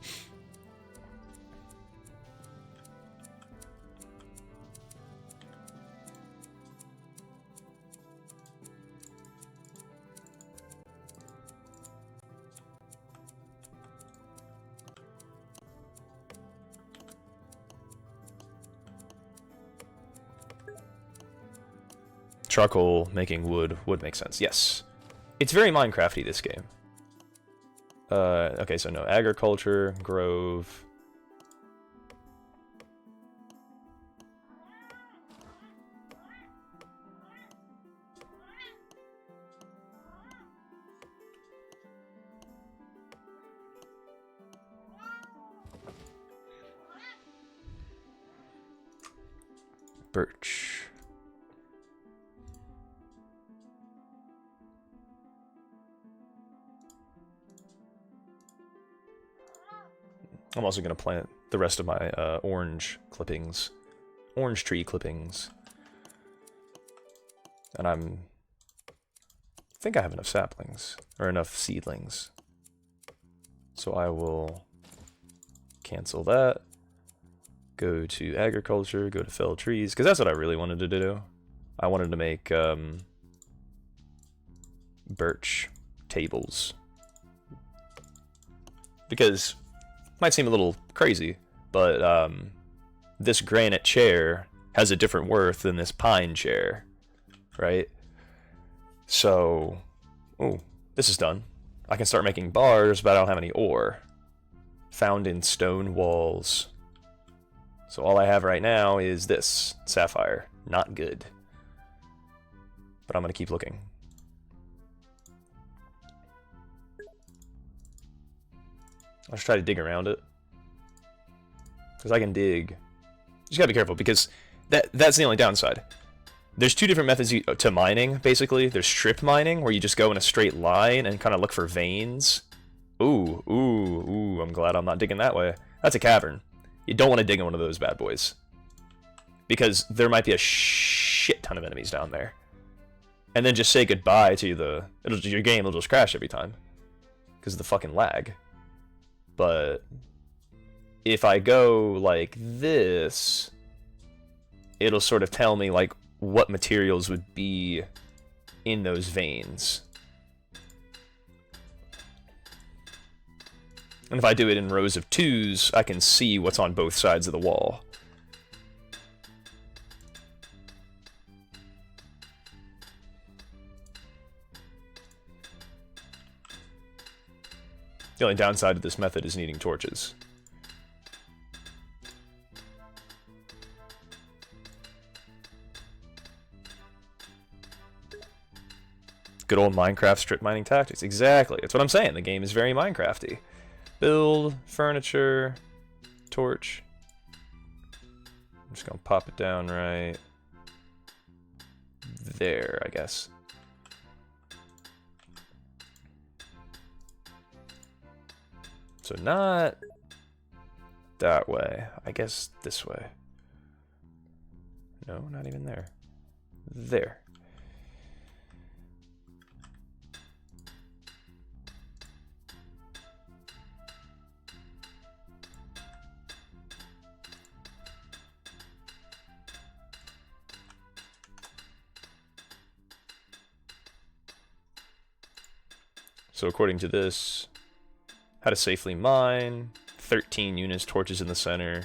Charcoal, making wood would make sense. Yes. It's very Minecrafty, this game. Okay, so no. Agriculture, grove. Birch. I'm also going to plant the rest of my orange clippings. Orange tree clippings. And I think I have enough saplings. Or enough seedlings. So I will cancel that. Go to agriculture, go to fell trees. Because that's what I really wanted to do. I wanted to make birch tables. Because... might seem a little crazy, but this granite chair has a different worth than this pine chair, right? So, oh, this is done. I can start making bars, but I don't have any ore. Found in stone walls. So all I have right now is this, sapphire. Not good. But I'm gonna keep looking. I'll just try to dig around it. Because I can dig. Just gotta be careful, because that's the only downside. There's two different methods to mining, basically. There's strip mining, where you just go in a straight line and kind of look for veins. Ooh, ooh, ooh, I'm glad I'm not digging that way. That's a cavern. You don't want to dig in one of those bad boys. Because there might be a shit ton of enemies down there. And then just say goodbye to your game will just crash every time. Because of the fucking lag. But if I go like this, it'll sort of tell me like what materials would be in those veins. And if I do it in rows of 2s, I can see what's on both sides of the wall. The only downside of this method is needing torches. Good old Minecraft strip mining tactics. Exactly. That's what I'm saying. The game is very Minecrafty. Build, furniture. torch. I'm just gonna pop it down right there, I guess. So not that way. I guess this way. No, not even there. There. So according to this, how to safely mine, 13 units, torches in the center.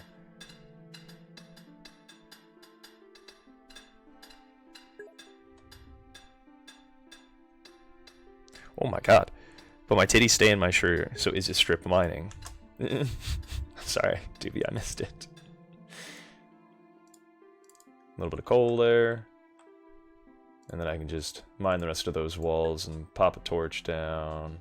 Oh my god. But my titties stay in my shirt, so is it strip mining? Sorry, DB, I missed it. A little bit of coal there. And then I can just mine the rest of those walls and pop a torch down.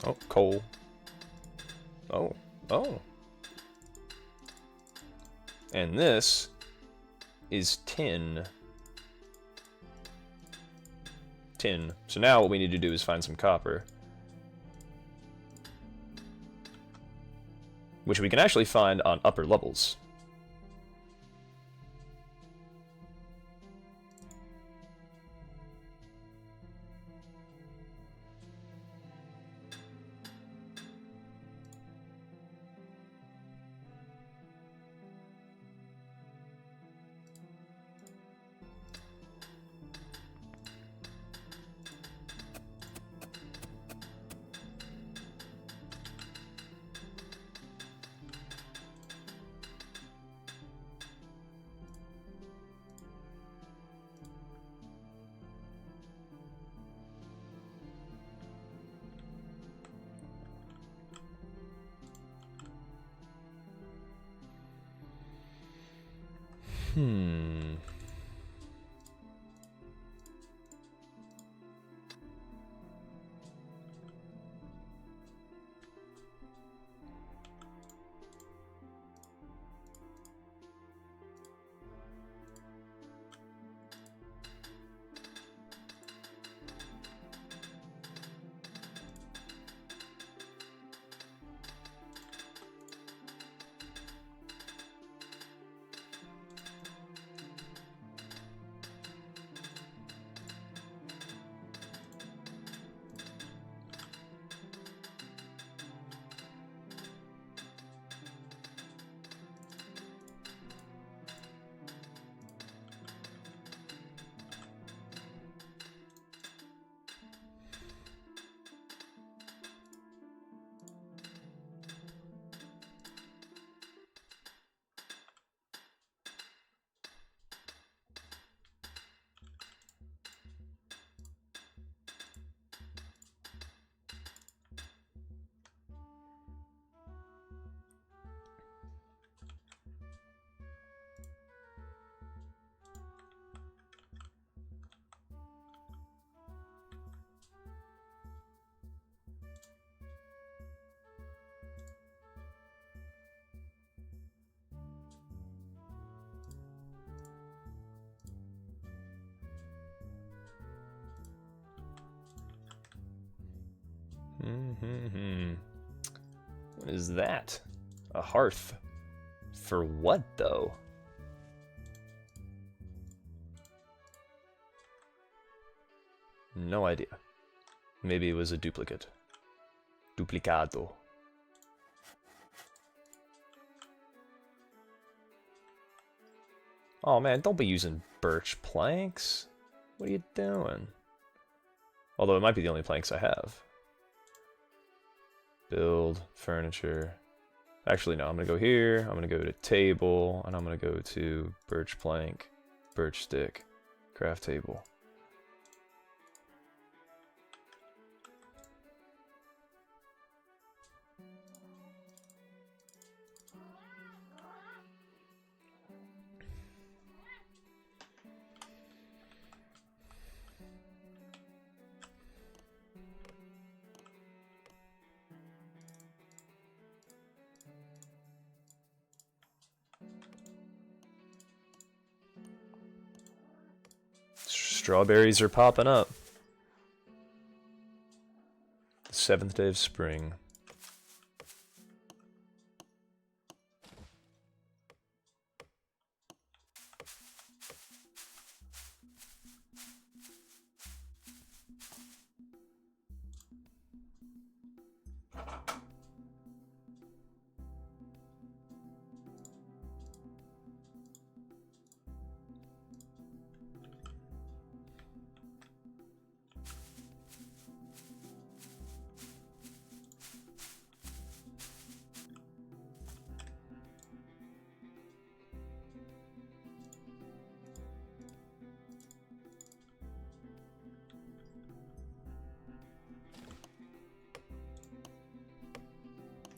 Oh, coal. Oh, oh. And this is tin. Tin. So now what we need to do is find some copper. Which we can actually find on upper levels. Hmm. What is that? A hearth. For what, though? No idea. Maybe it was a duplicate. Duplicado. Oh man, don't be using birch planks. What are you doing? Although it might be the only planks I have. Build, furniture. Actually, no, I'm going to go here, I'm going to go to table, and I'm going to go to birch plank, birch stick, craft table. Strawberries are popping up. The 7th day of spring.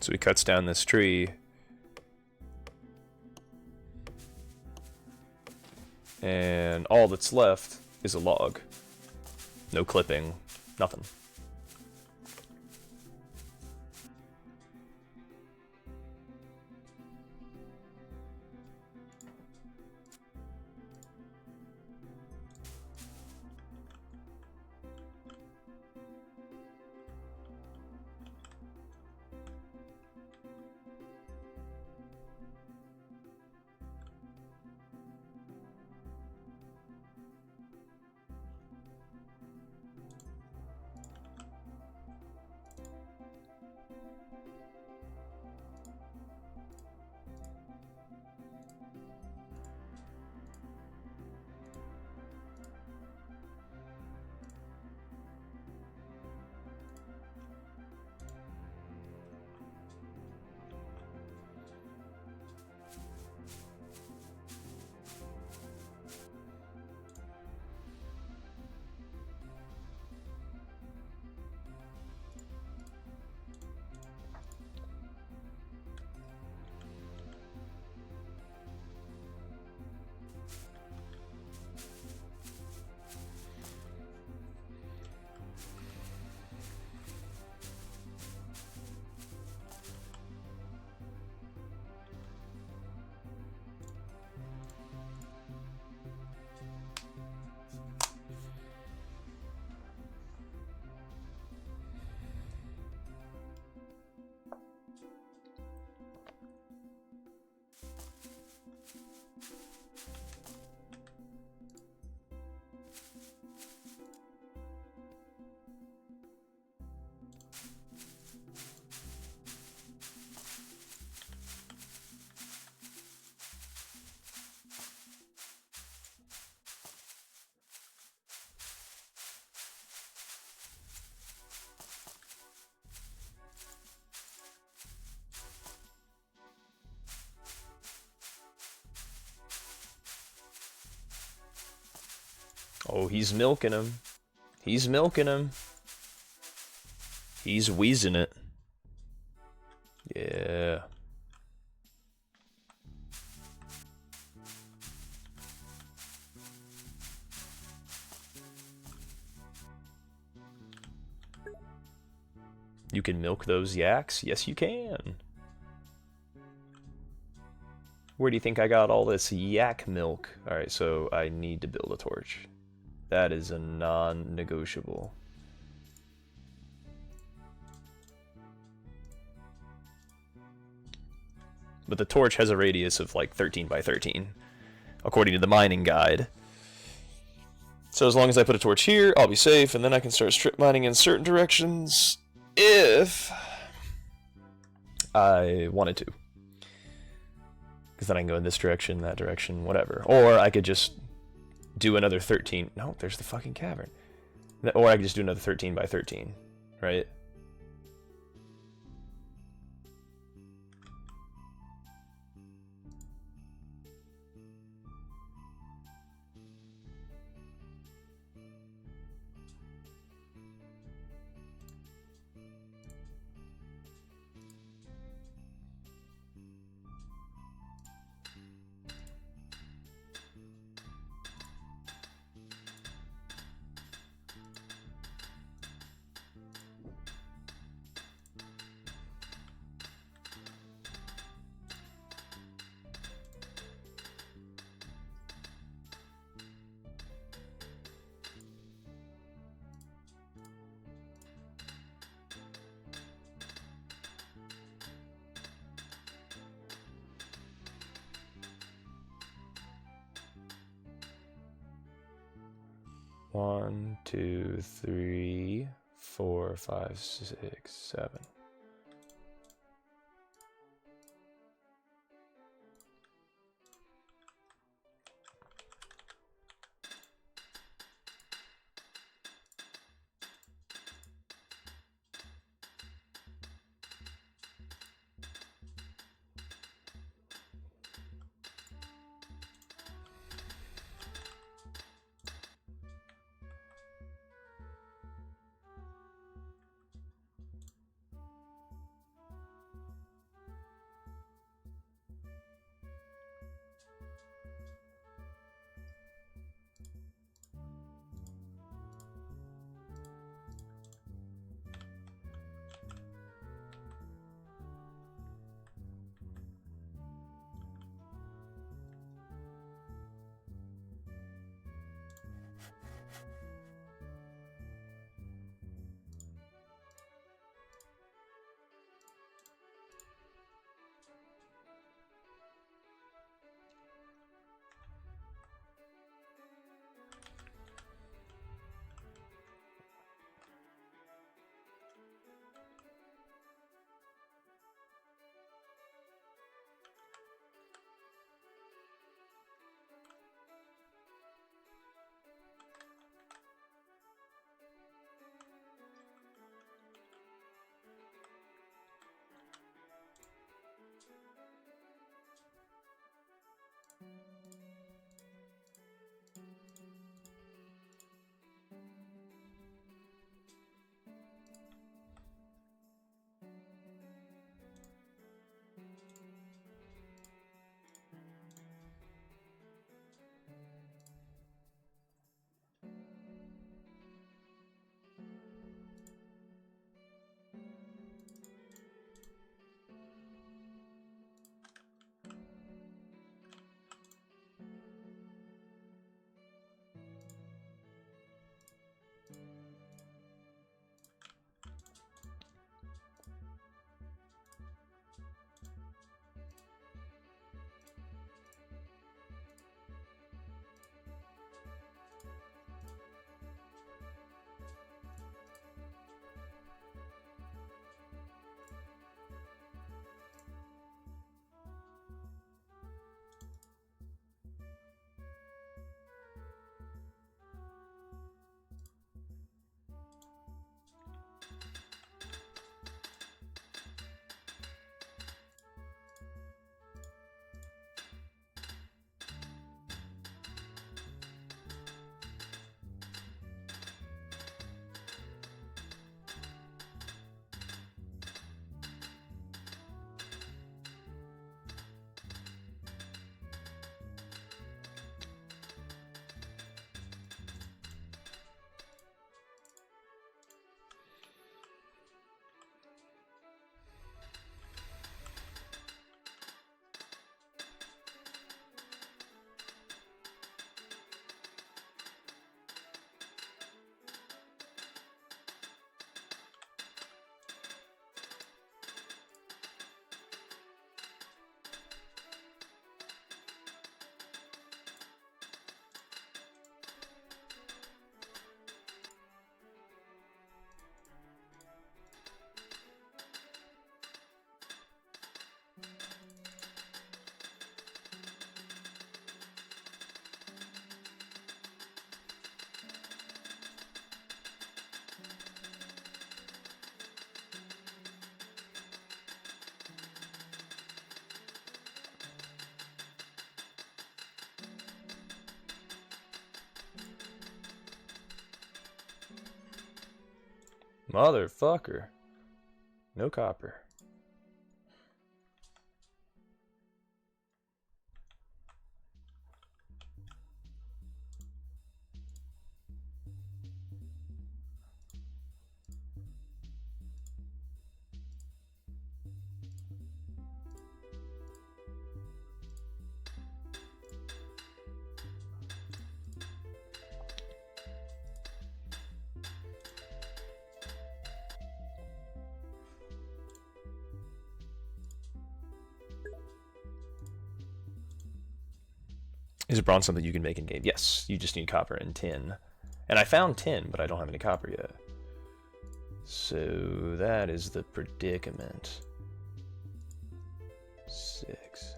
So he cuts down this tree. And all that's left is a log. No clipping, nothing. Oh, he's milking him. He's milking him. He's wheezing it. Yeah. You can milk those yaks? Yes, you can. Where do you think I got all this yak milk? Alright, so I need to build a torch. That is a non-negotiable. But the torch has a radius of like 13 by 13, according to the mining guide. So as long as I put a torch here, I'll be safe, and then I can start strip mining in certain directions if I wanted to. Because then I can go in this direction, that direction, whatever. Or I could just do another 13. No, there's the fucking cavern. Or I could just do another 13 by 13, right? One, two, three, 4, 5, 6, 7. Motherfucker. No copper. Is bronze something you can make in game? Yes, you just need copper and tin. And I found tin, but I don't have any copper yet. So that is the predicament. 6.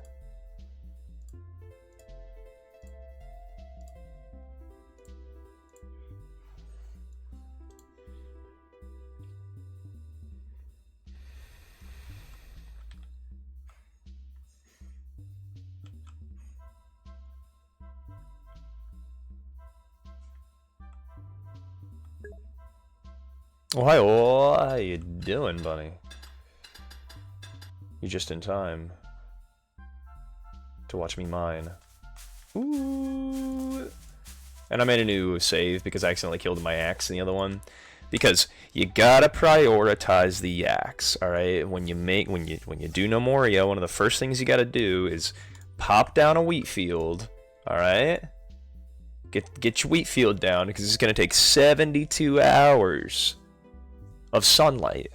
Oh, hi, how you doing, bunny? You're just in time to watch me mine. Ooh. And I made a new save because I accidentally killed my axe in the other one. Because you gotta prioritize the axe, all right? When you do gnomoria, one of the first things you gotta do is pop down a wheat field, all right? Get your wheat field down because it's gonna take 72 hours of sunlight,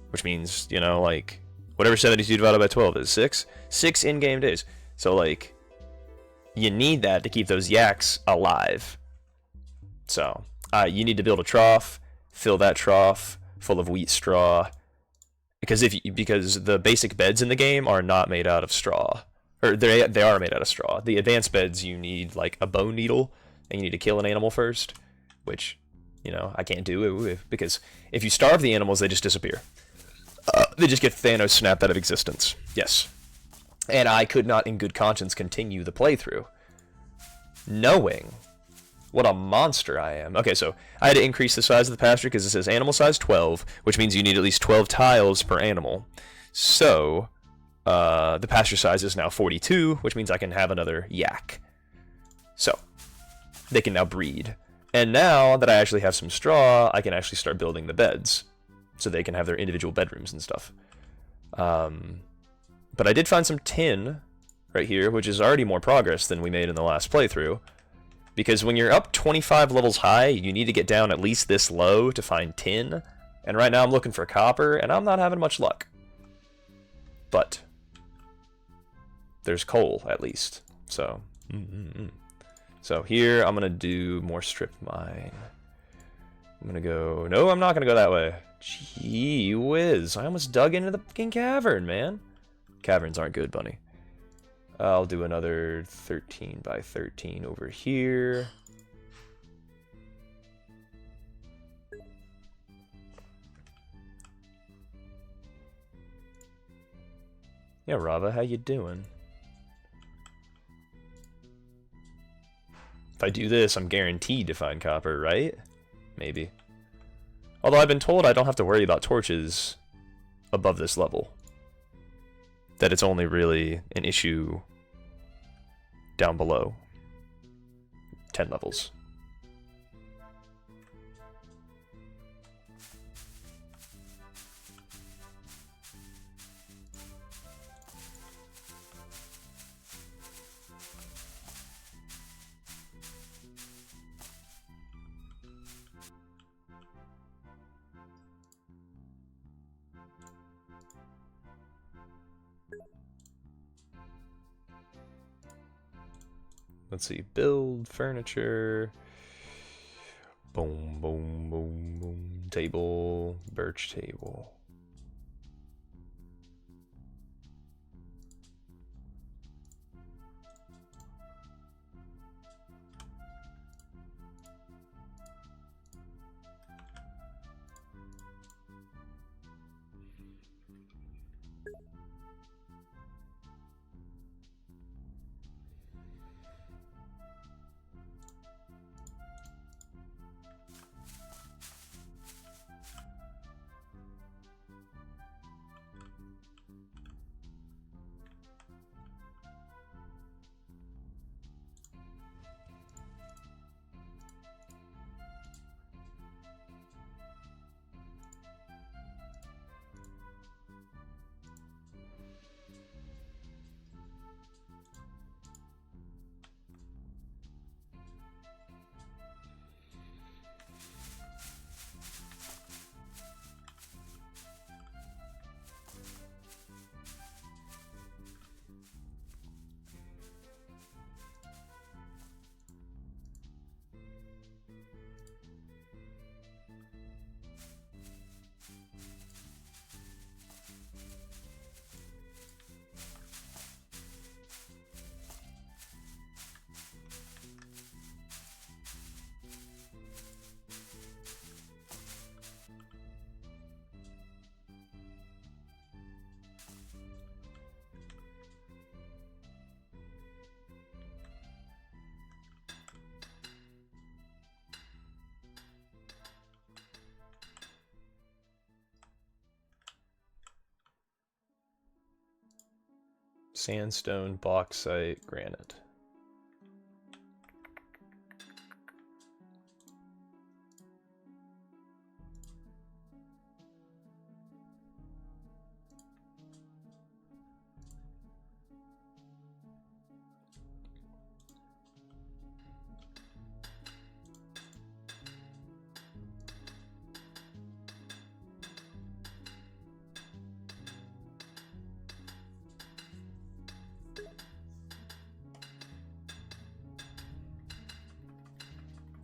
which means, you know, like whatever 72 divided by 12 is, 6 in-game days. So like you need that to keep those yaks alive. So you need to build a trough, fill that trough full of wheat straw, because because the basic beds in the game are not made out of straw, or they are made out of straw. The advanced beds, you need like a bone needle and you need to kill an animal first, which, you know, I can't do because if you starve the animals, they just disappear. They just get Thanos snapped out of existence. Yes. And I could not in good conscience continue the playthrough, knowing what a monster I am. Okay, so I had to increase the size of the pasture because it says animal size 12, which means you need at least 12 tiles per animal. So the pasture size is now 42, which means I can have another yak. So they can now breed. And now that I actually have some straw, I can actually start building the beds, so they can have their individual bedrooms and stuff. But I did find some tin right here, which is already more progress than we made in the last playthrough. Because when you're up 25 levels high, you need to get down at least this low to find tin. And right now I'm looking for copper, and I'm not having much luck. But there's coal, at least. So, So here, I'm going to do more strip mine. I'm going to go... No, I'm not going to go that way. Gee whiz. I almost dug into the fucking cavern, man. Caverns aren't good, bunny. I'll do another 13 by 13 over here. Yeah, Rava, how you doing? If I do this, I'm guaranteed to find copper, right? Maybe. Although I've been told I don't have to worry about torches above this level. That it's only really an issue down below 10 levels. Let's see, build furniture. Boom, boom, boom, boom. Table, birch table. Sandstone, bauxite, granite.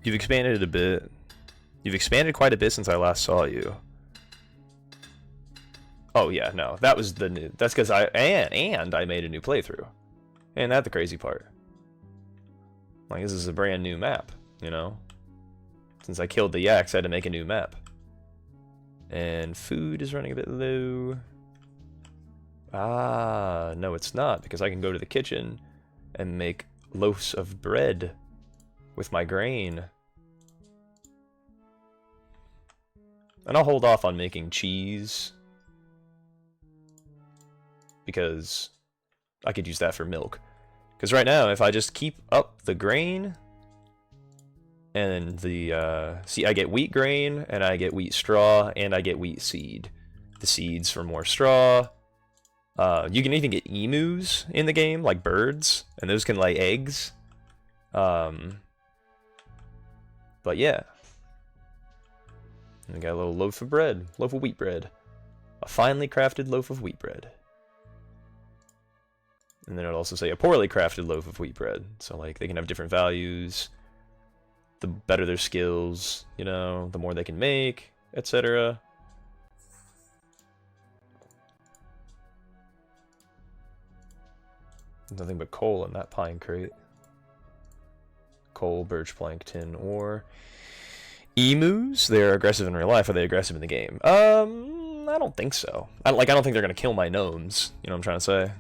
You've expanded it a bit. You've expanded quite a bit since I last saw you. Oh yeah, no, that was the new. That's because I made a new playthrough, and that's the crazy part. Like this is a brand new map, you know. Since I killed the yaks, I had to make a new map. And food is running a bit low. Ah, no, it's not because I can go to the kitchen and make loaves of bread with my grain. And I'll hold off on making cheese because I could use that for milk. Because right now, if I just keep up the grain and the see, I get wheat grain and I get wheat straw and I get wheat seed. The seeds for more straw. You can even get emus in the game, like birds, and those can lay eggs. But yeah. And we got a little loaf of bread, loaf of wheat bread. A finely crafted loaf of wheat bread. And then it'll also say a poorly crafted loaf of wheat bread. So like they can have different values. The better their skills, you know, the more they can make, etc. Nothing but coal in that pine crate. Coal, birch plank, tin, ore. Emus, they're aggressive in real life. Are they aggressive in the game? I don't think so. I don't think they're gonna kill my gnomes. You know what I'm trying to say?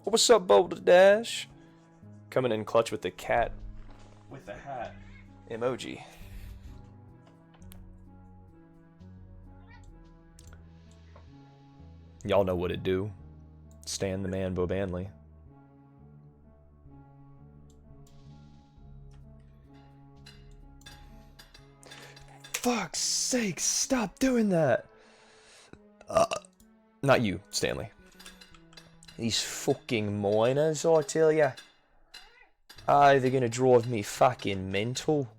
What's up, Boulder Dash? Coming in clutch with the cat with the hat emoji. Y'all know what it do. Stan the man, Bo Banley. Fuck's sake, stop doing that. Not you, Stanley. These fucking miners, I tell ya. Are they gonna drive me fucking mental?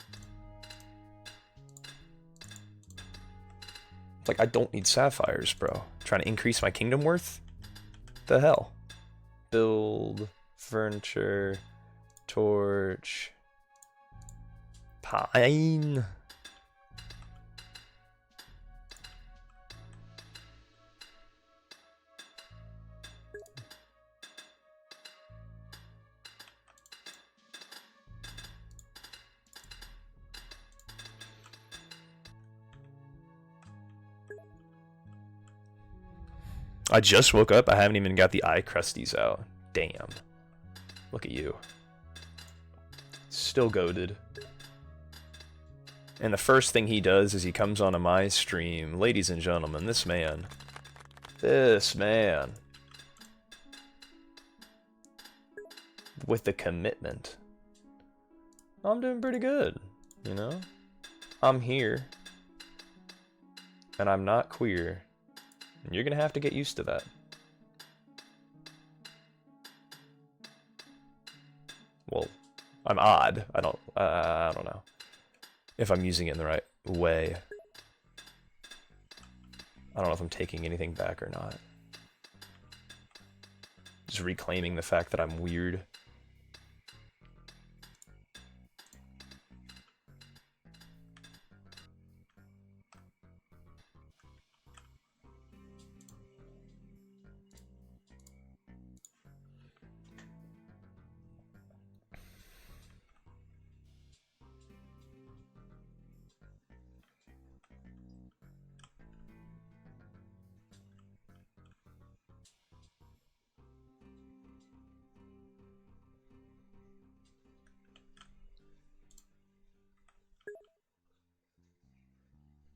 It's like, I don't need sapphires, bro. Trying to increase my kingdom worth? The hell? Build, furniture, torch, pine. I just woke up. I haven't even got the eye crusties out. Damn. Look at you. Still goated. And the first thing he does is he comes onto my stream. Ladies and gentlemen, this man. This man. With the commitment. I'm doing pretty good, you know? I'm here. And I'm not queer. And you're gonna have to get used to that. Well, I'm odd. I don't know if I'm using it in the right way. I don't know if I'm taking anything back or not. Just reclaiming the fact that I'm weird.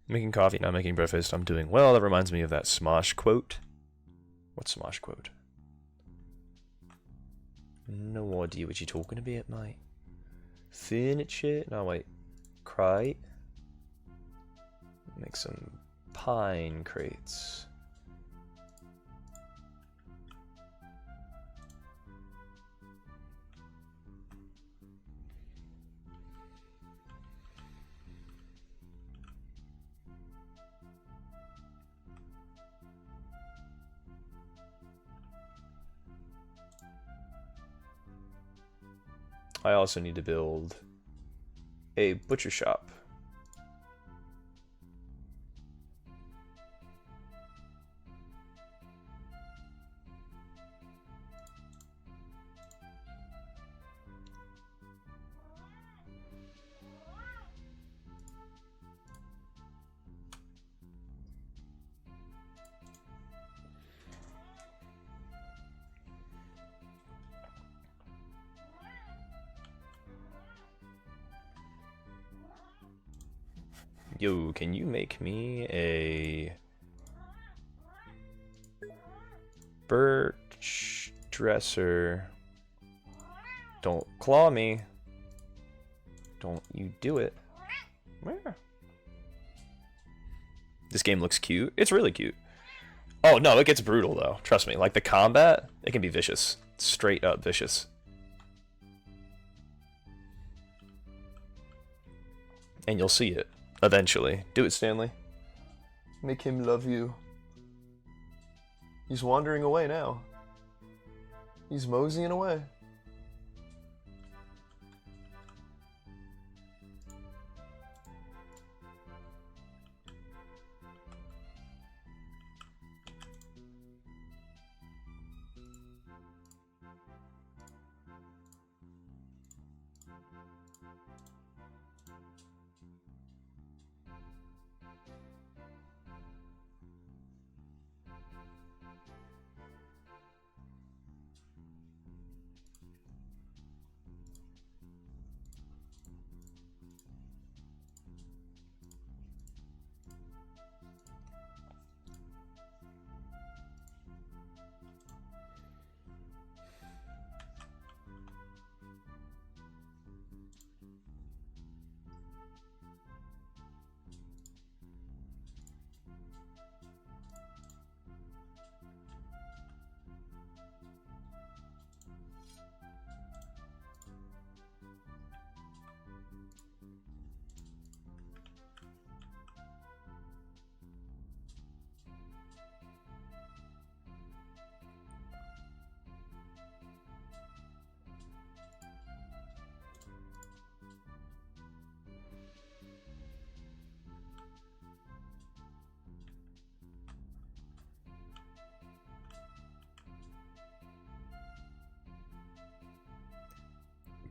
Making coffee, not making breakfast. I'm doing well. That reminds me of that Smosh quote. What's Smosh quote? No idea what you're talking about, mate. Furniture? No, wait. Crate. Make some pine crates. I also need to build a butcher shop. Yo, can you make me a birch dresser? Don't claw me. Don't you do it. This game looks cute. It's really cute. Oh no, it gets brutal though. Trust me. Like the combat, it can be vicious. Straight up vicious. And you'll see it. Eventually. Do it, Stanley. Make him love you. He's wandering away now. He's moseying away.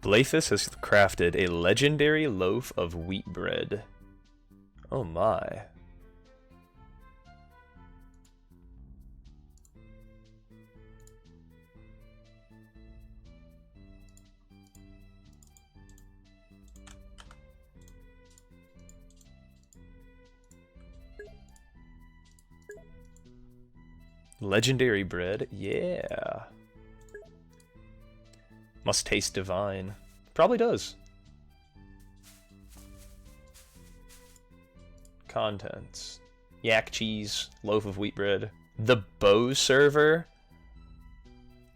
Blathus has crafted a legendary loaf of wheat bread. Oh my. Legendary bread? Yeah. Must taste divine. Probably does. Contents. Yak cheese, loaf of wheat bread. The bow server.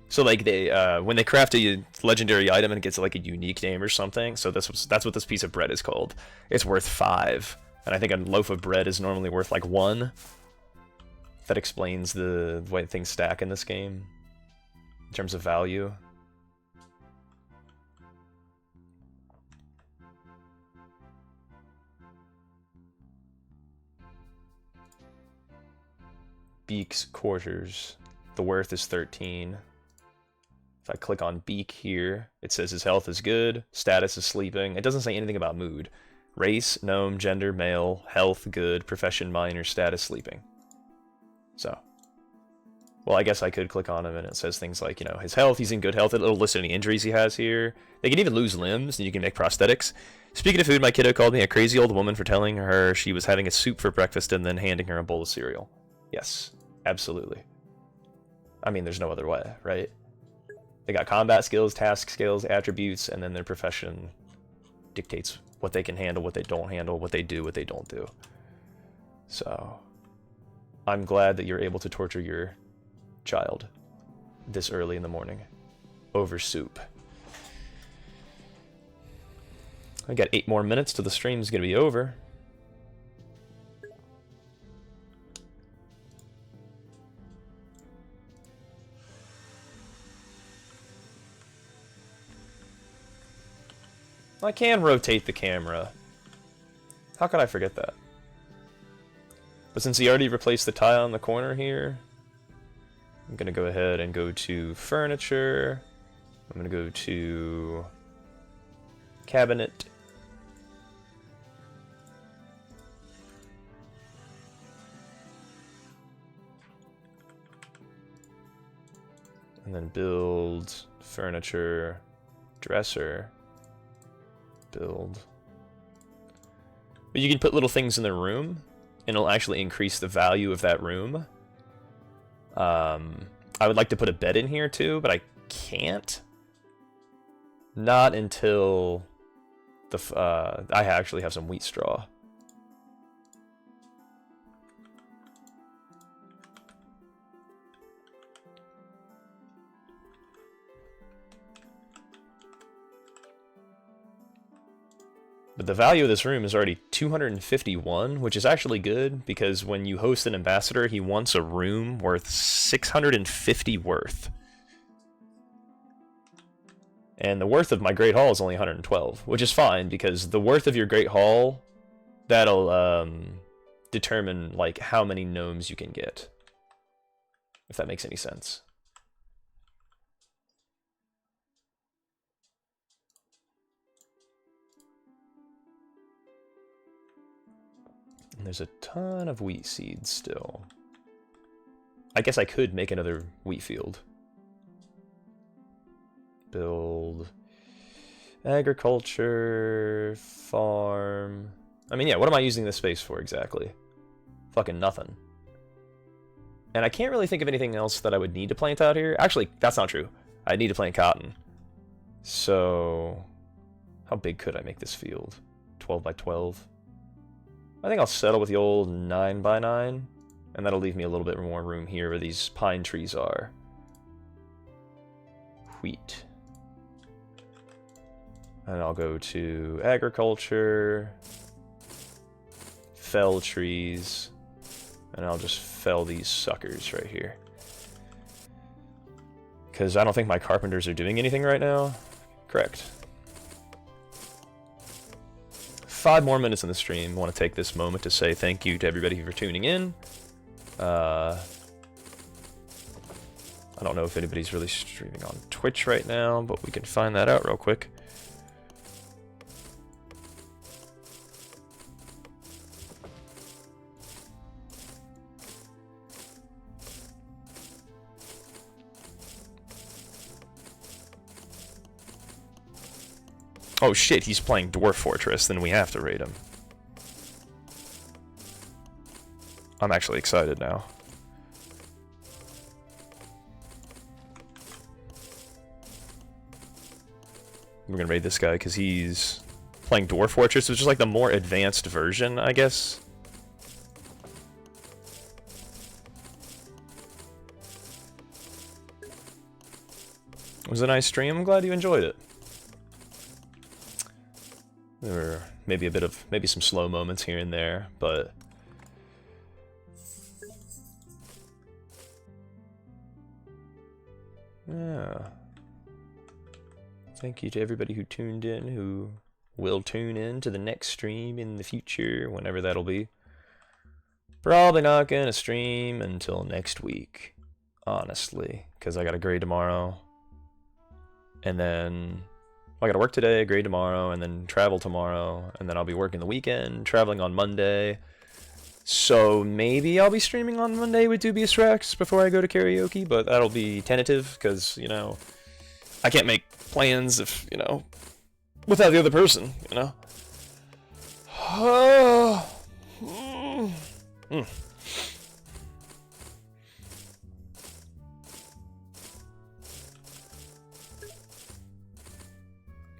So like they when they craft a legendary item and it gets like a unique name or something, so that's what this piece of bread is called. It's worth 5. And I think a loaf of bread is normally worth like 1. That explains the way things stack in this game in terms of value. Beak's quarters. The worth is 13. If I click on Beak here, it says his health is good, status is sleeping. It doesn't say anything about mood. Race, gnome, gender, male, health, good, profession, minor, status, sleeping. So, Well, I guess I could click on him and it says things like, you know, his health, he's in good health. It'll list any injuries he has here. They can even lose limbs and you can make prosthetics. Speaking of food, my kiddo called me a crazy old woman for telling her she was having a soup for breakfast and then handing her a bowl of cereal. Yes, absolutely. I mean, there's no other way, right? They got combat skills, task skills, attributes, and then their profession dictates what they can handle, what they don't handle, what they do, what they don't do. So, I'm glad that you're able to torture your child this early in the morning over soup. I got 8 more minutes till the stream's gonna be over. I can rotate the camera. How could I forget that? But since he already replaced the tile in the corner here, I'm gonna go ahead and go to furniture. I'm gonna go to cabinet. And then build furniture, dresser, build. But you can put little things in the room, and it'll actually increase the value of that room. I would like to put a bed in here too, but I can't. Not until I actually have some wheat straw. But the value of this room is already 251, which is actually good, because when you host an ambassador, he wants a room worth 650 worth. And the worth of my Great Hall is only 112, which is fine, because the worth of your Great Hall, that'll determine like how many gnomes you can get. If that makes any sense. And there's a ton of wheat seeds still. I guess I could make another wheat field. Build agriculture, farm. I mean, yeah, what am I using this space for exactly? Fucking nothing. And I can't really think of anything else that I would need to plant out here. Actually, that's not true. I need to plant cotton. So, how big could I make this field? 12 by 12? I think I'll settle with the old 9 by 9, and that'll leave me a little bit more room here where these pine trees are. Wheat. And I'll go to agriculture, fell trees, and I'll just fell these suckers right here. Because I don't think my carpenters are doing anything right now. Correct. 5 more minutes in the stream. I want to take this moment to say thank you to everybody for tuning in. I don't know if anybody's really streaming on Twitch right now, but we can find that out real quick. Oh shit, he's playing Dwarf Fortress, then we have to raid him. I'm actually excited now. We're gonna raid this guy because he's playing Dwarf Fortress, which is like the more advanced version, I guess. It was a nice stream. I'm glad you enjoyed it. There were maybe some slow moments here and there, but yeah. Thank you to everybody who tuned in, who will tune in to the next stream in the future, whenever that'll be. Probably not gonna stream until next week, honestly, because I got a grade tomorrow, and then I gotta work today, grade tomorrow, and then travel tomorrow, and then I'll be working the weekend, traveling on Monday. So maybe I'll be streaming on Monday with Dubious Rex before I go to karaoke, but that'll be tentative because, you know, I can't make plans if, you know, without the other person, you know?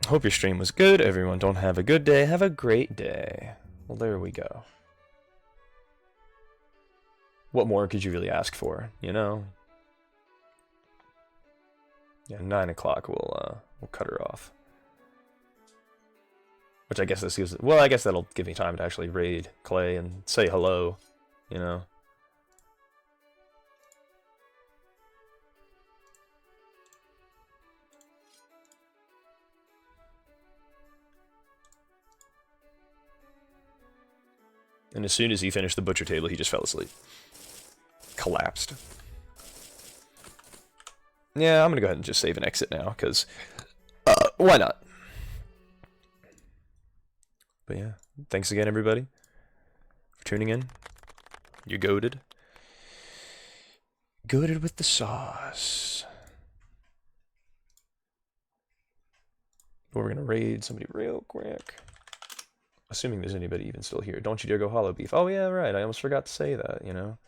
Hope your stream was good. Everyone, don't have a good day. Have a great day. Well, there we go. What more could you really ask for, you know? Yeah, 9 o'clock we'll cut her off. Which I guess this gives, well, I guess that'll give me time to actually raid Clay and say hello, you know? And as soon as he finished the butcher table, he just fell asleep. Collapsed. Yeah, I'm gonna go ahead and just save and exit now, because, why not? But yeah, thanks again, everybody, for tuning in. You're goated. Goated with the sauce. But we're gonna raid somebody real quick. Assuming there's anybody even still here. Don't you dare go hollow beef. Oh yeah, right. I almost forgot to say that, you know.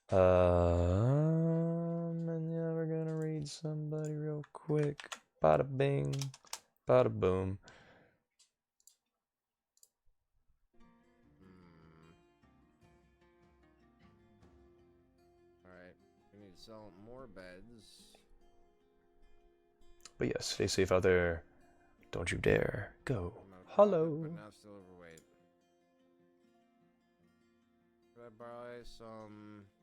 And yeah, we're gonna raid somebody real quick. Bada bing, bada boom. Alright, we need to sell more beds. But yes, stay safe out there. Don't you dare go I'm out of hollow. profit, but now still overweight. Could I buy some